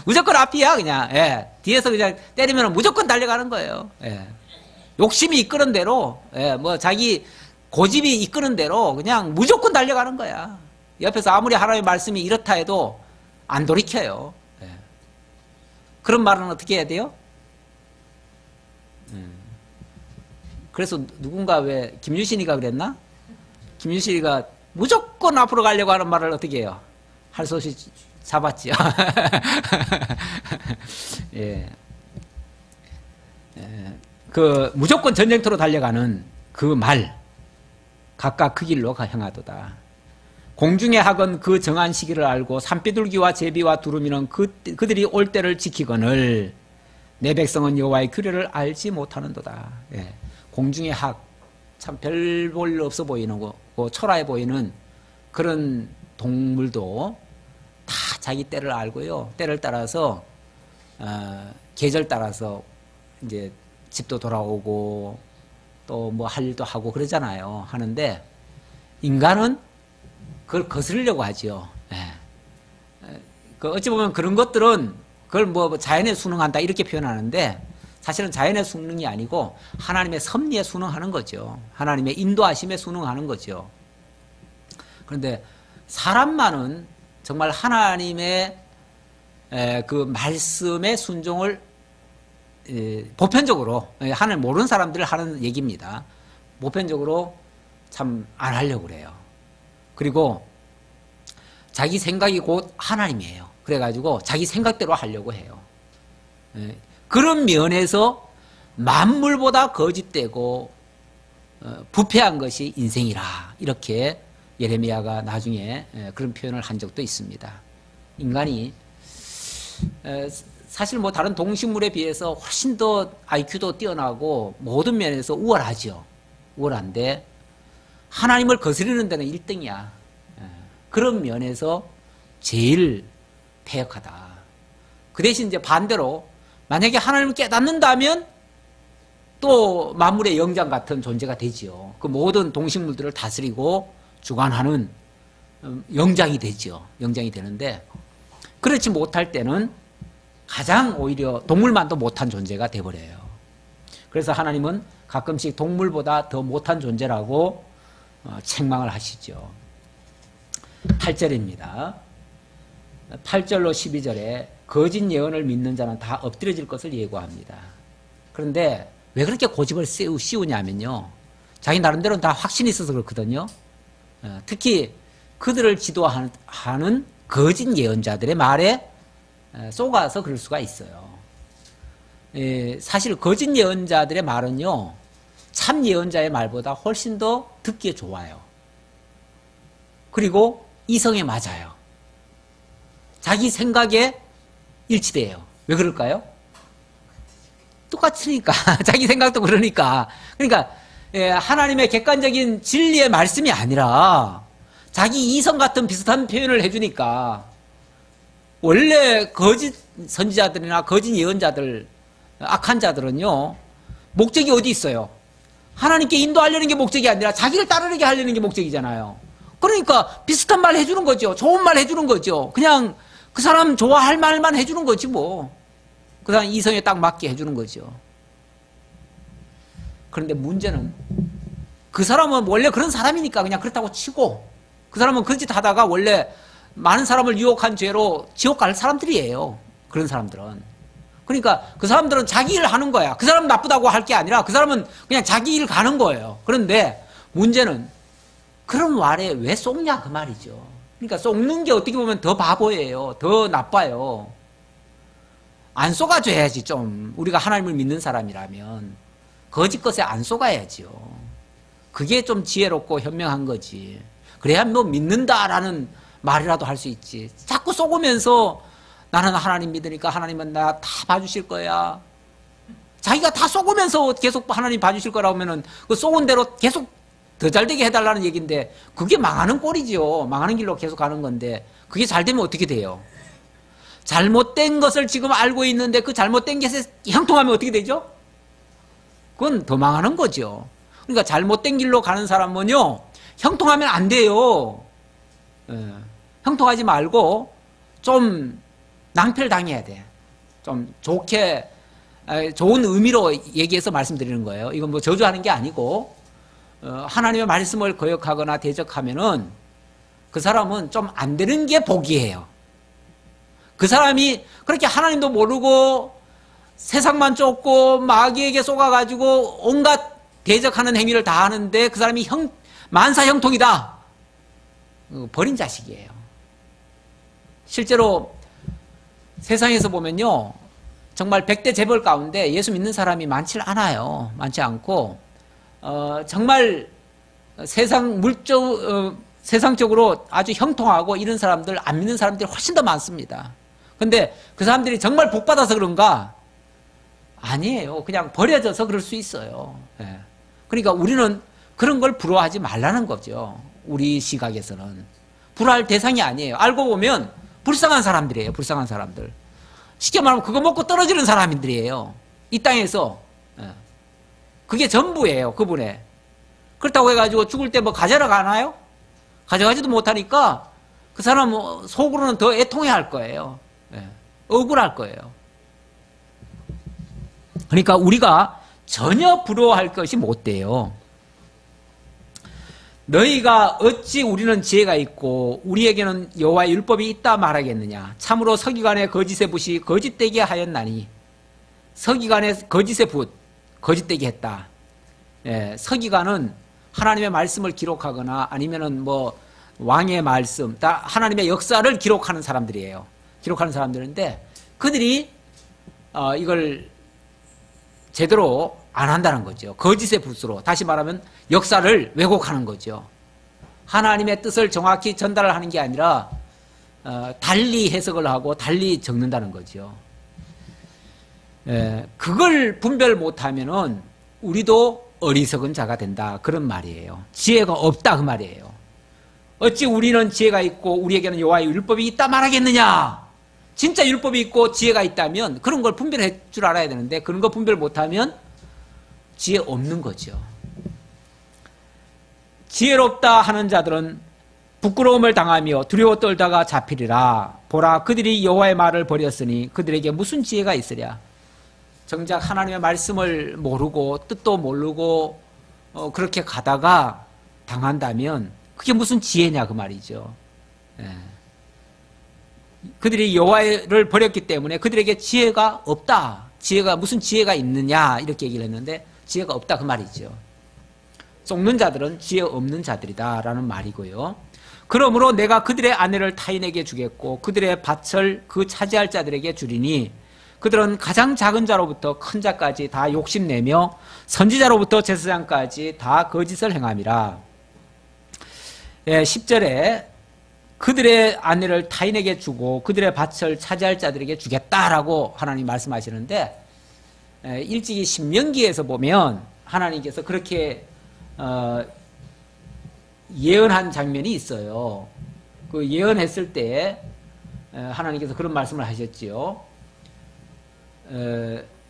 무조건 앞이야. 그냥. 뒤에서 그냥 때리면 무조건 달려가는 거예요. 욕심이 이끄는 대로, 뭐 자기 고집이 이끄는 대로 그냥 무조건 달려가는 거야. 옆에서 아무리 하나님의 말씀이 이렇다 해도 안 돌이켜요. 그런 말은 어떻게 해야 돼요? 그래서 누군가 왜 김유신이가 그랬나? 김유신이가 무조건 앞으로 가려고 하는 말을 어떻게 해요? 할 수 없이 잡았지요. 예. 그 무조건 전쟁터로 달려가는 그 말, 각각 그 길로 향하도다. 공중의 학은 그 정한 시기를 알고 산비둘기와 제비와 두루미는 그들이 올 때를 지키거늘 내 백성은 여호와의 규례를 알지 못하는도다. 예. 공중의 학, 참 별 볼 일 없어 보이는 거, 초라해 보이는 그런 동물도 다 자기 때를 알고요. 때를 따라서 계절 따라서 이제 집도 돌아오고 또 뭐 할 일도 하고 그러잖아요. 하는데 인간은 그걸 거스르려고 하죠. 예. 그 어찌 보면 그런 것들은 그걸 뭐 자연에 순응한다 이렇게 표현하는데 사실은 자연의 순응이 아니고 하나님의 섭리에 순응하는 거죠. 하나님의 인도하심에 순응하는 거죠. 그런데 사람만은 정말 하나님의 그 말씀의 순종을 보편적으로 하나님 모르는 사람들 하는 얘기입니다. 보편적으로 참 안 하려고 그래요. 그리고 자기 생각이 곧 하나님이에요. 그래가지고 자기 생각대로 하려고 해요. 그런 면에서 만물보다 거짓되고 부패한 것이 인생이라 이렇게 예레미야가 나중에 그런 표현을 한 적도 있습니다. 인간이 사실 뭐 다른 동식물에 비해서 훨씬 더 IQ도 뛰어나고 모든 면에서 우월하죠. 우월한데 하나님을 거스르는 데는 1등이야. 그런 면에서 제일 패역하다. 그 대신 이제 반대로 만약에 하나님을 깨닫는다면 또 만물의 영장 같은 존재가 되지요. 그 모든 동식물들을 다스리고 주관하는 영장이 되죠. 영장이 되는데 그렇지 못할 때는 가장 오히려 동물만도 못한 존재가 돼버려요. 그래서 하나님은 가끔씩 동물보다 더 못한 존재라고 책망을 하시죠. 8절입니다. 8절로 12절에 거짓 예언을 믿는 자는 다 엎드려질 것을 예고합니다. 그런데 왜 그렇게 고집을 씌우냐면요. 자기 나름대로는 다 확신이 있어서 그렇거든요. 특히 그들을 지도하는 거짓 예언자들의 말에 속아서 그럴 수가 있어요. 사실 거짓 예언자들의 말은요. 참 예언자의 말보다 훨씬 더 듣기에 좋아요. 그리고 이성에 맞아요. 자기 생각에 일치돼요. 왜 그럴까요? 똑같으니까. 자기 생각도 그러니까. 그러니까 하나님의 객관적인 진리의 말씀이 아니라 자기 이성 같은 비슷한 표현을 해주니까 원래 거짓 선지자들이나 거짓 예언자들, 악한 자들은요. 목적이 어디 있어요? 하나님께 인도하려는 게 목적이 아니라 자기를 따르게 하려는 게 목적이잖아요. 그러니까 비슷한 말 해주는 거죠. 좋은 말 해주는 거죠. 그냥 그 사람 좋아할 말만 해주는 거지 뭐. 그 사람 이성에 딱 맞게 해주는 거죠. 그런데 문제는 그 사람은 원래 그런 사람이니까 그냥 그렇다고 치고 그 사람은 그 짓 하다가 원래 많은 사람을 유혹한 죄로 지옥 갈 사람들이에요. 그런 사람들은. 그러니까 그 사람들은 자기 일 하는 거야. 그 사람 나쁘다고 할 게 아니라 그 사람은 그냥 자기 일 가는 거예요. 그런데 문제는 그런 말에 왜 속냐 그 말이죠. 그러니까 속는 게 어떻게 보면 더 바보예요. 더 나빠요. 안 속아줘야지 좀. 우리가 하나님을 믿는 사람이라면 거짓 것에 안 속아야지요. 그게 좀 지혜롭고 현명한 거지. 그래야 뭐 믿는다라는 말이라도 할 수 있지. 자꾸 속으면서 나는 하나님 믿으니까 하나님은 나 다 봐주실 거야. 자기가 다 속으면서 계속 하나님 봐주실 거라고 하면은 그 속은 대로 계속 더 잘되게 해달라는 얘기인데 그게 망하는 꼴이지요. 망하는 길로 계속 가는 건데 그게 잘 되면 어떻게 돼요? 잘못된 것을 지금 알고 있는데 그 잘못된 것에 형통하면 어떻게 되죠? 그건 더 망하는 거죠. 그러니까 잘못된 길로 가는 사람은요. 형통하면 안 돼요. 형통하지 말고 좀 낭패를 돼. 좀 좋게 좋은 의미로 얘기해서 말씀드리는 거예요. 이건 뭐 저주하는 게 아니고 하나님의 말씀을 거역하거나 대적하면은 그 사람은 좀 안 되는 게 복이에요. 그 사람이 그렇게 하나님도 모르고 세상만 쫓고 마귀에게 속아가지고 온갖 대적하는 행위를 다 하는데 그 사람이 만사 형통이다. 버린 자식이에요. 실제로 세상에서 보면요, 정말 100대 재벌 가운데 예수 믿는 사람이 많지 않아요. 많지 않고 정말 세상적으로 아주 형통하고 이런 사람들, 안 믿는 사람들이 훨씬 더 많습니다. 근데 그 사람들이 정말 복 받아서 그런가? 아니에요. 그냥 버려져서 그럴 수 있어요. 예. 그러니까 우리는 그런 걸 부러워하지 말라는 거죠. 우리 시각에서는. 부러워할 대상이 아니에요. 알고 보면 불쌍한 사람들이에요. 불쌍한 사람들. 쉽게 말하면 그거 먹고 떨어지는 사람들이에요. 이 땅에서. 예. 그게 전부예요. 그분의. 그렇다고 해가지고 죽을 때 뭐 가져라 가나요? 가져가지도 못하니까 그 사람 속으로는 더 애통해할 거예요. 예. 억울할 거예요. 그러니까 우리가 전혀 부러워할 것이 못 돼요. 너희가 어찌 우리는 지혜가 있고 우리에게는 여호와의 율법이 있다 말하겠느냐. 참으로 서기관의 거짓의 붓이 거짓되게 하였나니. 서기관의 거짓의 붓, 거짓되게 했다. 예, 서기관은 하나님의 말씀을 기록하거나 아니면은 뭐 왕의 말씀, 다 하나님의 역사를 기록하는 사람들이에요. 기록하는 사람들인데 그들이 이걸 제대로 안 한다는 거죠. 거짓의 붓으로. 다시 말하면 역사를 왜곡하는 거죠. 하나님의 뜻을 정확히 전달을 하는 게 아니라 달리 해석을 하고 달리 적는다는 거죠. 그걸 분별 못하면은 우리도 어리석은 자가 된다. 그런 말이에요. 지혜가 없다 그 말이에요. 어찌 우리는 지혜가 있고 우리에게는 여호와의 율법이 있다 말하겠느냐. 진짜 율법이 있고 지혜가 있다면 그런 걸 분별할 줄 알아야 되는데 그런 거 분별 못하면 지혜 없는 거죠. 지혜롭다 하는 자들은 부끄러움을 당하며 두려워 떨다가 잡히리라. 보라, 그들이 여호와의 말을 버렸으니 그들에게 무슨 지혜가 있으랴. 정작 하나님의 말씀을 모르고 뜻도 모르고 그렇게 가다가 당한다면 그게 무슨 지혜냐 그 말이죠. 예. 그들이 여호와를 버렸기 때문에 그들에게 지혜가 없다. 지혜가 무슨 지혜가 있느냐 이렇게 얘기를 했는데 지혜가 없다 그 말이죠. 속는 자들은 지혜 없는 자들이다 라는 말이고요. 그러므로 내가 그들의 아내를 타인에게 주겠고 그들의 밭을 그 차지할 자들에게 주리니 그들은 가장 작은 자로부터 큰 자까지 다 욕심내며 선지자로부터 제사장까지 다 거짓을 행함이라. 10절에 그들의 아내를 타인에게 주고 그들의 밭을 차지할 자들에게 주겠다라고 하나님 말씀하시는데 일찍이 신명기에서 보면 하나님께서 그렇게 예언한 장면이 있어요. 그 예언했을 때 하나님께서 그런 말씀을 하셨지요.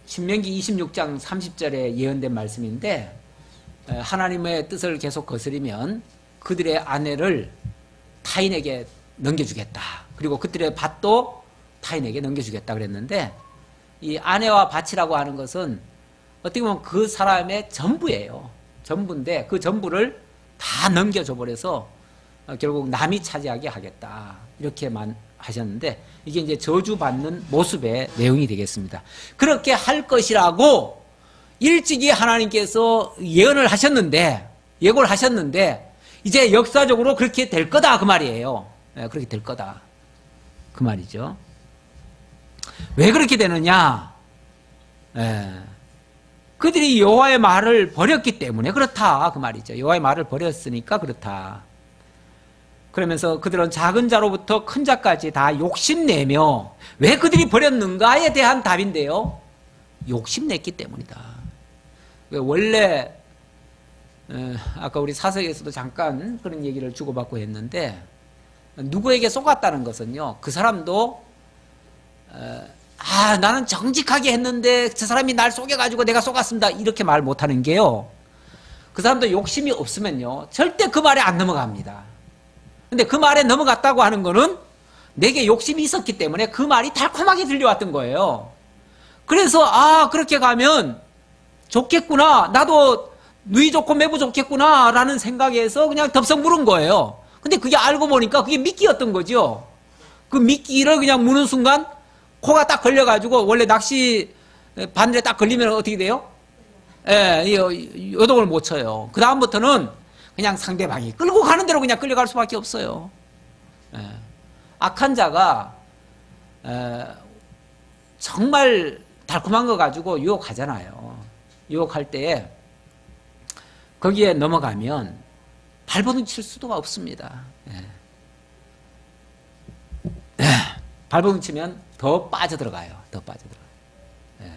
신명기 26장 30절에 예언된 말씀인데 하나님의 뜻을 계속 거스리면 그들의 아내를 타인에게 넘겨주겠다. 그리고 그들의 밭도 타인에게 넘겨주겠다 그랬는데 이 아내와 밭이라고 하는 것은 어떻게 보면 그 사람의 전부예요. 전부인데 그 전부를 다 넘겨줘 버려서 결국 남이 차지하게 하겠다. 이렇게만 하셨는데 이게 이제 저주받는 모습의 내용이 되겠습니다. 그렇게 할 것이라고 일찍이 하나님께서 예언을 하셨는데 예고를 하셨는데 이제 역사적으로 그렇게 될 거다 그 말이에요. 그렇게 될 거다 그 말이죠. 왜 그렇게 되느냐? 그들이 여호와의 말을 버렸기 때문에 그렇다 그 말이죠. 여호와의 말을 버렸으니까 그렇다. 그러면서 그들은 작은 자로부터 큰 자까지 다 욕심내며 왜 그들이 버렸는가에 대한 답인데요. 욕심냈기 때문이다. 원래 아까 우리 사석에서도 잠깐 그런 얘기를 주고받고 했는데 누구에게 속았다는 것은요. 그 사람도 나는 정직하게 했는데 저 사람이 날 속여가지고 내가 속았습니다. 이렇게 말 못하는 게요. 그 사람도 욕심이 없으면요. 절대 그 말에 안 넘어갑니다. 근데 그 말에 넘어갔다고 하는 거는 내게 욕심이 있었기 때문에 그 말이 달콤하게 들려왔던 거예요. 그래서 그렇게 가면 좋겠구나. 나도 누이 좋고 매부 좋겠구나 라는 생각에서 그냥 덥석 물은 거예요. 근데 그게 알고 보니까 그게 미끼였던 거죠. 그 미끼를 그냥 무는 순간 코가 딱 걸려가지고 원래 낚시 바늘에 딱 걸리면 어떻게 돼요? 예, 요동을 못 쳐요. 그 다음부터는 그냥 상대방이 끌고 가는 대로 그냥 끌려갈 수밖에 없어요. 예. 악한 자가 정말 달콤한 거 가지고 유혹하잖아요. 유혹할 때에 거기에 넘어가면 발버둥 칠 수도 없습니다. 예. 발버둥 치면 더 빠져들어가요. 더 빠져들어가요. 예.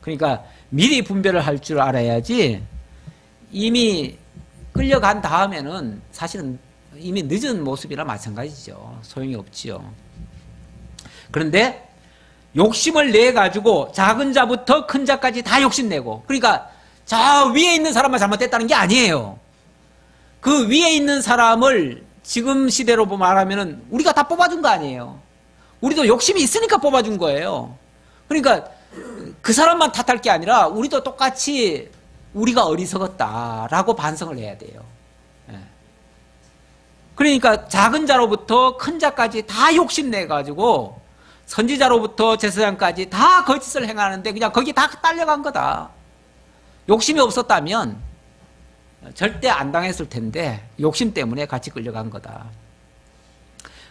그러니까 미리 분별을 할 줄 알아야지 이미 끌려간 다음에는 사실은 이미 늦은 모습이나 마찬가지죠. 소용이 없지요. 그런데 욕심을 내 가지고 작은 자부터 큰 자까지 다 욕심내고, 그러니까 저 위에 있는 사람만 잘못됐다는 게 아니에요. 그 위에 있는 사람을 지금 시대로 말하면은 우리가 다 뽑아준 거 아니에요. 우리도 욕심이 있으니까 뽑아준 거예요. 그러니까 그 사람만 탓할 게 아니라 우리도 똑같이 우리가 어리석었다라고 반성을 해야 돼요. 그러니까 작은 자로부터 큰 자까지 다 욕심내가지고 선지자로부터 제사장까지 다 거짓을 행하는데 그냥 거기 다 딸려간 거다. 욕심이 없었다면 절대 안 당했을 텐데 욕심 때문에 같이 끌려간 거다.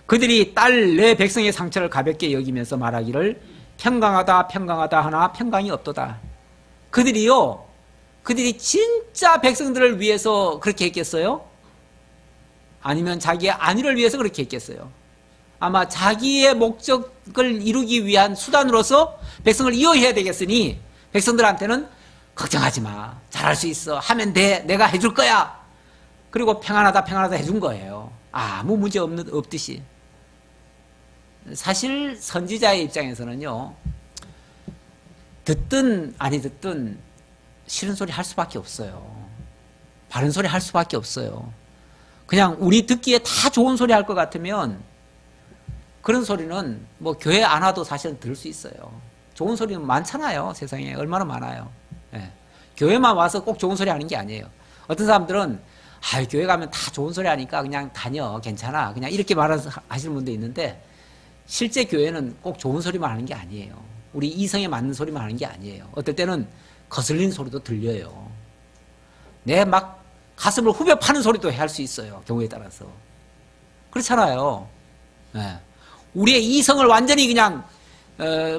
그들이 딸 내 백성의 상처를 가볍게 여기면서 말하기를 평강하다 평강하다 하나 평강이 없도다. 그들이 진짜 백성들을 위해서 그렇게 했겠어요? 아니면 자기의 안위를 위해서 그렇게 했겠어요? 아마 자기의 목적을 이루기 위한 수단으로서 백성을 이어해야 되겠으니 백성들한테는 걱정하지 마. 잘할 수 있어. 하면 돼. 내가 해줄 거야. 그리고 평안하다 평안하다 해준 거예요. 아무 문제 없듯이. 사실 선지자의 입장에서는요, 듣든 아니 듣든 싫은 소리 할 수밖에 없어요. 바른 소리 할 수밖에 없어요. 그냥 우리 듣기에 다 좋은 소리 할 것 같으면 그런 소리는 뭐 교회 안 와도 사실은 들을 수 있어요. 좋은 소리는 많잖아요. 세상에 얼마나 많아요. 예. 교회만 와서 꼭 좋은 소리 하는 게 아니에요. 어떤 사람들은 교회 가면 다 좋은 소리 하니까 그냥 다녀, 괜찮아, 그냥 이렇게 말하시는 분도 있는데 실제 교회는 꼭 좋은 소리만 하는 게 아니에요. 우리 이성에 맞는 소리만 하는 게 아니에요. 어떨 때는 거슬리는 소리도 들려요. 내 막 가슴을 후벼 파는 소리도 할 수 있어요. 경우에 따라서. 그렇잖아요. 네. 우리의 이성을 완전히 그냥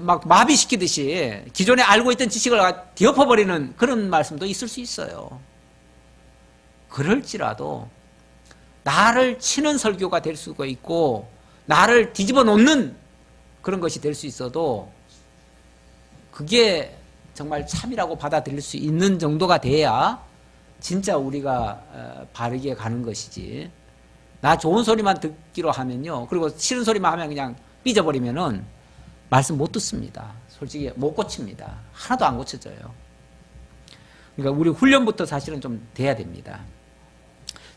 막 마비시키듯이 기존에 알고 있던 지식을 뒤엎어버리는 그런 말씀도 있을 수 있어요. 그럴지라도 나를 치는 설교가 될 수가 있고 나를 뒤집어 놓는 그런 것이 될 수 있어도 그게 정말 참이라고 받아들일 수 있는 정도가 돼야 진짜 우리가 바르게 가는 것이지. 나 좋은 소리만 듣기로 하면요, 그리고 싫은 소리만 하면 그냥 삐져버리면은 말씀 못 듣습니다. 솔직히 못 고칩니다. 하나도 안 고쳐져요. 그러니까 우리 훈련부터 사실은 좀 돼야 됩니다.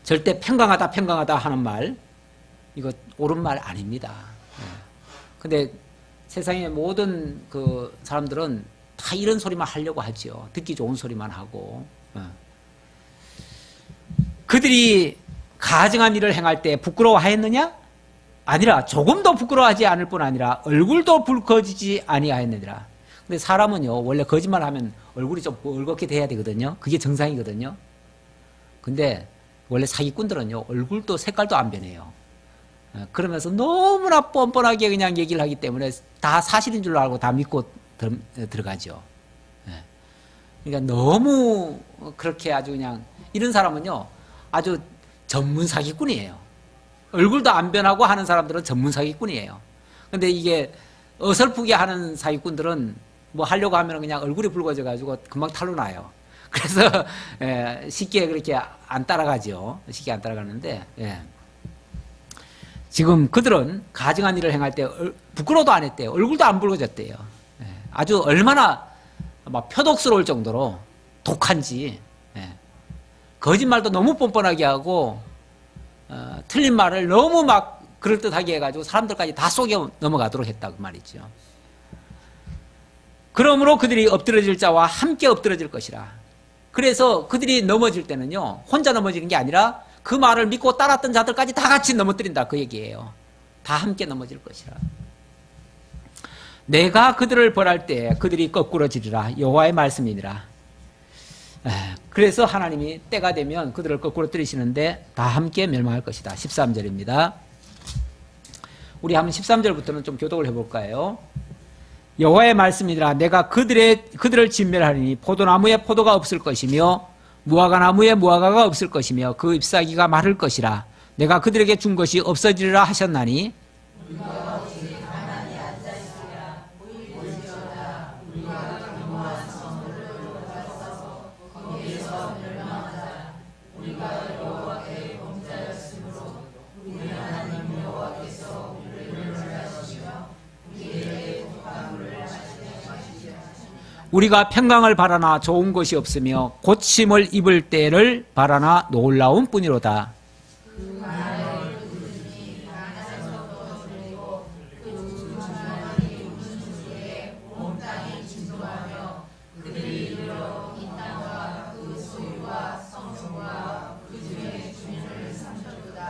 절대 평강하다 평강하다 하는 말, 이거 옳은 말 아닙니다. 근데 세상의 모든 그 사람들은 다 이런 소리만 하려고 하죠. 듣기 좋은 소리만 하고. 그들이 가증한 일을 행할 때 부끄러워하였느냐? 아니라 조금도 부끄러워하지 않을 뿐 아니라 얼굴도 붉어지지 아니하였느니라. 근데 사람은요, 원래 거짓말하면 얼굴이 좀 얼겁게 돼야 되거든요. 그게 정상이거든요. 근데 원래 사기꾼들은요, 얼굴도 색깔도 안 변해요. 그러면서 너무나 뻔뻔하게 그냥 얘기를 하기 때문에 다 사실인 줄 알고 다 믿고 들어가죠. 그러니까 너무 그렇게 아주 그냥, 이런 사람은요 아주 전문 사기꾼이에요. 얼굴도 안 변하고 하는 사람들은 전문 사기꾼이에요. 근데 이게 어설프게 하는 사기꾼들은 뭐 하려고 하면 그냥 얼굴이 붉어져 가지고 금방 탈로 나요. 그래서 쉽게 그렇게 안 따라가죠. 쉽게 안 따라가는데, 지금 그들은 가증한 일을 행할 때 부끄러워도 안 했대요. 얼굴도 안 붉어졌대요. 아주 얼마나 막 표독스러울 정도로 독한지. 거짓말도 너무 뻔뻔하게 하고 틀린 말을 너무 막 그럴듯하게 해가지고 사람들까지 다 속여 넘어가도록 했다고 말이죠. 그러므로 그들이 엎드러질 자와 함께 엎드러질 것이라. 그래서 그들이 넘어질 때는요, 혼자 넘어지는 게 아니라 그 말을 믿고 따랐던 자들까지 다 같이 넘어뜨린다, 그 얘기예요. 다 함께 넘어질 것이라. 내가 그들을 벌할 때 그들이 거꾸러지리라. 여호와의 말씀이니라. 그래서 하나님이 때가 되면 그들을 거꾸로 들이시는데 다 함께 멸망할 것이다. 13절입니다. 우리 한번 13절부터는 좀 교독을 해볼까요? 여호와의 말씀이니라. 내가 그들을 진멸하리니 포도나무에 포도가 없을 것이며 무화과 나무에 무화과가 없을 것이며 그 잎사귀가 마를 것이라. 내가 그들에게 준 것이 없어지리라 하셨나니 우리가 평강을 바라나 좋은 것이 없으며 고침을 입을 때를 바라나 놀라운 뿐이로다.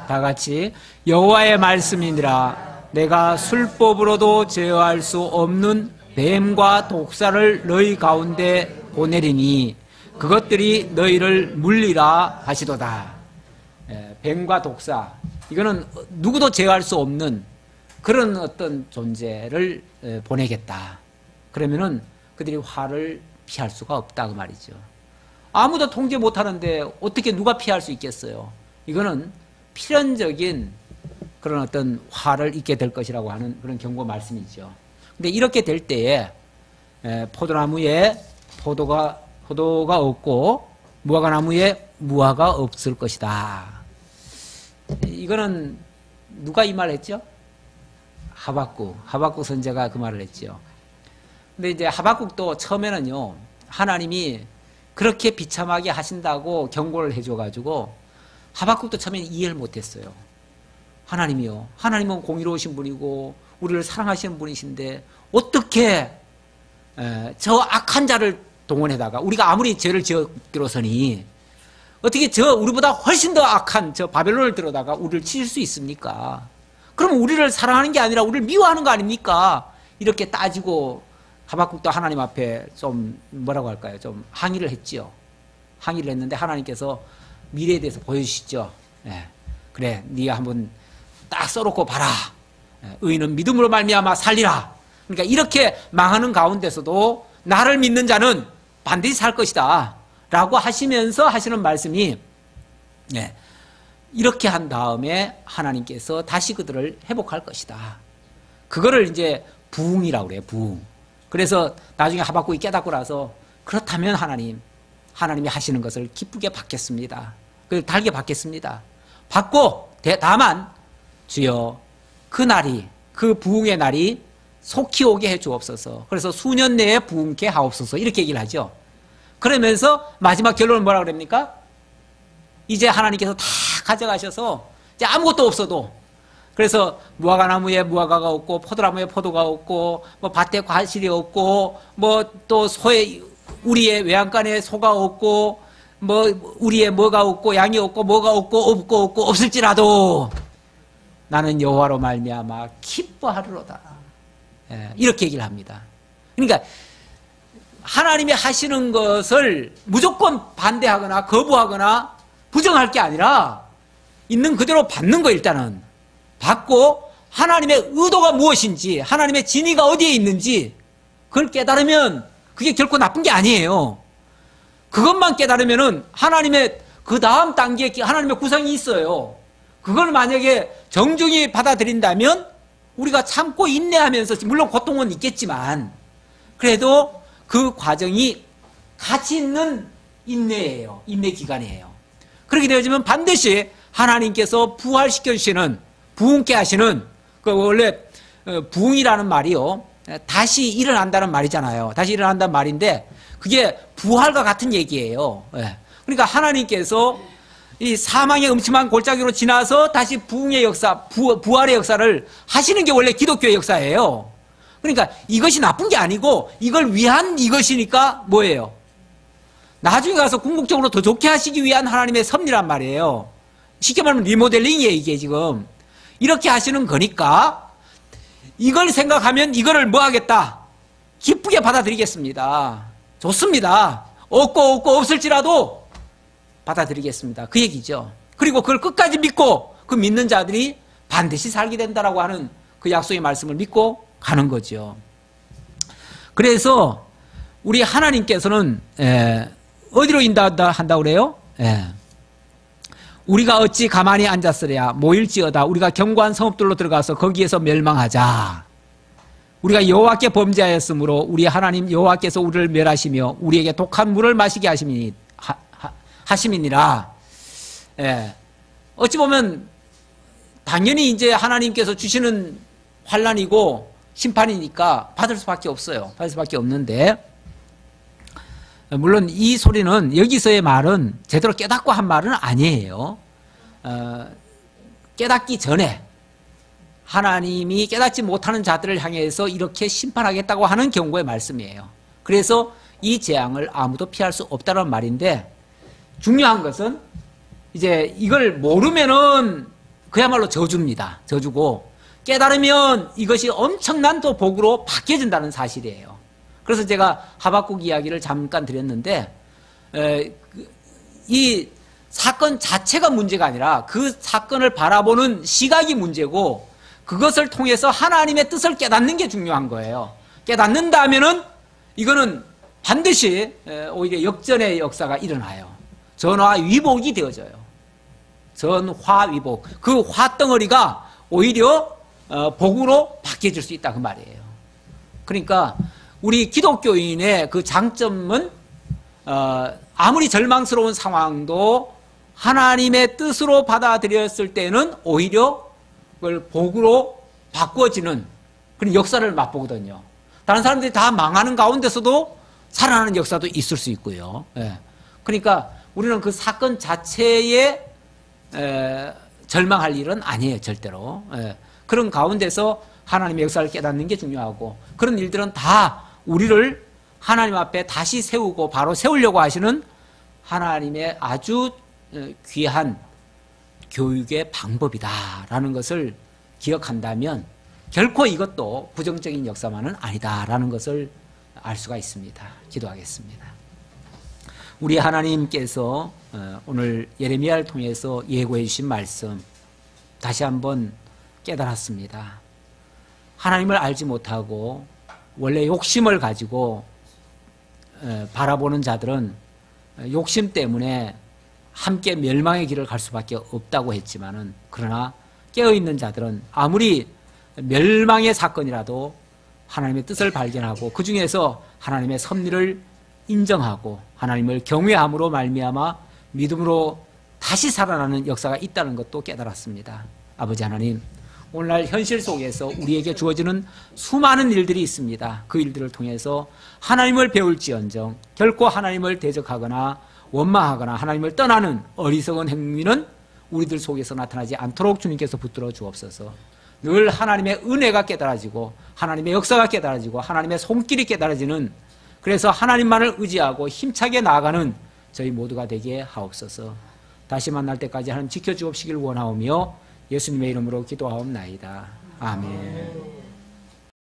다 같이 여호와의 말씀이니라. 내가 술법으로도 제어할 수 없는 뱀과 독사를 너희 가운데 보내리니 그것들이 너희를 물리라 하시도다. 뱀과 독사, 이거는 누구도 제어할 수 없는 그런 어떤 존재를 보내겠다. 그러면은 그들이 화를 피할 수가 없다 그 말이죠. 아무도 통제 못하는데 어떻게 누가 피할 수 있겠어요? 이거는 필연적인 그런 어떤 화를 입게 될 것이라고 하는 그런 경고 말씀이죠. 근데 이렇게 될 때에 포도나무에 포도가 없고 무화과 나무에 무화가 없을 것이다. 이거는 누가 이 말을 했죠? 하박국 선지자가 그 말을 했죠. 근데 이제 하박국도 처음에는요, 하나님이 그렇게 비참하게 하신다고 경고를 해줘가지고 하박국도 처음에는 이해를 못했어요. 하나님이요, 하나님은 공의로우신 분이고 우리를 사랑하시는 분이신데 어떻게 저 악한 자를 동원해다가 우리가 아무리 죄를 지었기로서니 어떻게 우리보다 훨씬 더 악한 저 바벨론을 들어다가 우리를 치실 수 있습니까? 그럼 우리를 사랑하는 게 아니라 우리를 미워하는 거 아닙니까? 이렇게 따지고 하박국도 하나님 앞에 좀 뭐라고 할까요? 좀 항의를 했지요. 항의를 했는데 하나님께서 미래에 대해서 보여주시죠. 그래, 네가 한번 딱 써놓고 봐라. 의인은 믿음으로 말미암아 살리라. 그러니까 이렇게 망하는 가운데서도 나를 믿는 자는 반드시 살 것이다 라고 하시면서 하시는 말씀이, 이렇게 한 다음에 하나님께서 다시 그들을 회복할 것이다. 그거를 이제 부흥이라고 그래요. 부흥. 그래서 나중에 하박국이 깨닫고 나서 그렇다면 하나님이 하시는 것을 기쁘게 받겠습니다. 그걸 달게 받겠습니다. 받고 다만 주여 그 부흥의 날이 속히 오게 해 주옵소서. 그래서 수년 내에 부흥케 하옵소서. 이렇게 얘기를 하죠. 그러면서 마지막 결론은 뭐라고 그럽니까? 이제 하나님께서 다 가져가셔서 이제 아무것도 없어도, 그래서 무화과 나무에 무화과가 없고 포도나무에 포도가 없고 뭐 밭에 과실이 없고 뭐 또 우리의 외양간에 소가 없고 뭐 우리의 뭐가 없고 양이 없고 뭐가 없고 없을지라도 나는 여호와로 말미암아 기뻐하리로다. 이렇게 얘기를 합니다. 그러니까 하나님이 하시는 것을 무조건 반대하거나 거부하거나 부정할 게 아니라 있는 그대로 받는 거. 일단은 받고 하나님의 의도가 무엇인지, 하나님의 진의가 어디에 있는지 그걸 깨달으면 그게 결코 나쁜 게 아니에요. 그것만 깨달으면은 하나님의 그 다음 단계에 하나님의 구성이 있어요. 그걸 만약에 정중히 받아들인다면 우리가 참고 인내하면서, 물론 고통은 있겠지만 그래도 그 과정이 가치 있는 인내예요. 인내 기간이에요. 그렇게 되어지면 반드시 하나님께서 부활시켜 주시는, 부흥케 하시는, 그 원래 부흥이라는 말이요, 다시 일어난다는 말이잖아요. 다시 일어난다는 말인데 그게 부활과 같은 얘기예요. 그러니까 하나님께서 이 사망의 음침한 골짜기로 지나서 다시 부흥의 역사, 부활의 역사를 하시는 게 원래 기독교의 역사예요. 그러니까 이것이 나쁜 게 아니고 이걸 위한 이것이니까 뭐예요? 나중에 가서 궁극적으로 더 좋게 하시기 위한 하나님의 섭리란 말이에요. 쉽게 말하면 리모델링이에요. 이게 지금 이렇게 하시는 거니까 이걸 생각하면 이거를 뭐 하겠다? 기쁘게 받아들이겠습니다. 좋습니다. 없고 없을지라도 받아들이겠습니다. 그 얘기죠. 그리고 그걸 끝까지 믿고 그 믿는 자들이 반드시 살게 된다라고 하는 그 약속의 말씀을 믿고 가는 거죠. 그래서 우리 하나님께서는 어디로 인도한다고 그래요? 우리가 어찌 가만히 앉았으랴 모일지어다 우리가 견고한 성읍들로 들어가서 거기에서 멸망하자. 우리가 여호와께 범죄하였으므로 우리 하나님 여호와께서 우리를 멸하시며 우리에게 독한 물을 마시게 하심이니라. 어찌 보면 당연히 이제 하나님께서 주시는 환난이고 심판이니까 받을 수밖에 없어요. 받을 수밖에 없는데, 물론 이 소리는 여기서의 말은 제대로 깨닫고 한 말은 아니에요. 깨닫기 전에 하나님이 깨닫지 못하는 자들을 향해서 이렇게 심판하겠다고 하는 경고의 말씀이에요. 그래서 이 재앙을 아무도 피할 수 없다는 말인데, 중요한 것은 이제 이걸 모르면은 그야말로 저주입니다. 저주고, 깨달으면 이것이 엄청난 또 복으로 바뀌어진다는 사실이에요. 그래서 제가 하박국 이야기를 잠깐 드렸는데, 이 사건 자체가 문제가 아니라 그 사건을 바라보는 시각이 문제고, 그것을 통해서 하나님의 뜻을 깨닫는 게 중요한 거예요. 깨닫는다면은 이거는 반드시 오히려 역전의 역사가 일어나요. 전화위복이 되어져요. 전화위복. 그 화덩어리가 오히려 복으로 바뀌어질 수 있다 그 말이에요. 그러니까 우리 기독교인의 그 장점은 아무리 절망스러운 상황도 하나님의 뜻으로 받아들였을 때는 오히려 그걸 복으로 바꿔지는 그런 역사를 맛보거든요. 다른 사람들이 다 망하는 가운데서도 살아나는 역사도 있을 수 있고요. 그러니까 우리는 그 사건 자체에 절망할 일은 아니에요, 절대로. 그런 가운데서 하나님의 역사를 깨닫는 게 중요하고, 그런 일들은 다 우리를 하나님 앞에 다시 세우고 바로 세우려고 하시는 하나님의 아주 귀한 교육의 방법이다라는 것을 기억한다면 결코 이것도 부정적인 역사만은 아니다라는 것을 알 수가 있습니다. 기도하겠습니다. 우리 하나님께서 오늘 예레미야를 통해서 예고해 주신 말씀 다시 한번 깨달았습니다. 하나님을 알지 못하고 원래 욕심을 가지고 바라보는 자들은 욕심 때문에 함께 멸망의 길을 갈 수밖에 없다고 했지만은, 그러나 깨어있는 자들은 아무리 멸망의 사건이라도 하나님의 뜻을 발견하고 그 중에서 하나님의 섭리를 인정하고 하나님을 경외함으로 말미암아 믿음으로 다시 살아나는 역사가 있다는 것도 깨달았습니다. 아버지 하나님, 오늘날 현실 속에서 우리에게 주어지는 수많은 일들이 있습니다. 그 일들을 통해서 하나님을 배울지언정 결코 하나님을 대적하거나 원망하거나 하나님을 떠나는 어리석은 행위는 우리들 속에서 나타나지 않도록 주님께서 붙들어 주옵소서. 늘 하나님의 은혜가 깨달아지고 하나님의 역사가 깨달아지고 하나님의 손길이 깨달아지는, 그래서 하나님만을 의지하고 힘차게 나아가는 저희 모두가 되게 하옵소서. 다시 만날 때까지 하나님 지켜주옵시길 원하오며 예수님의 이름으로 기도하옵나이다. 아멘.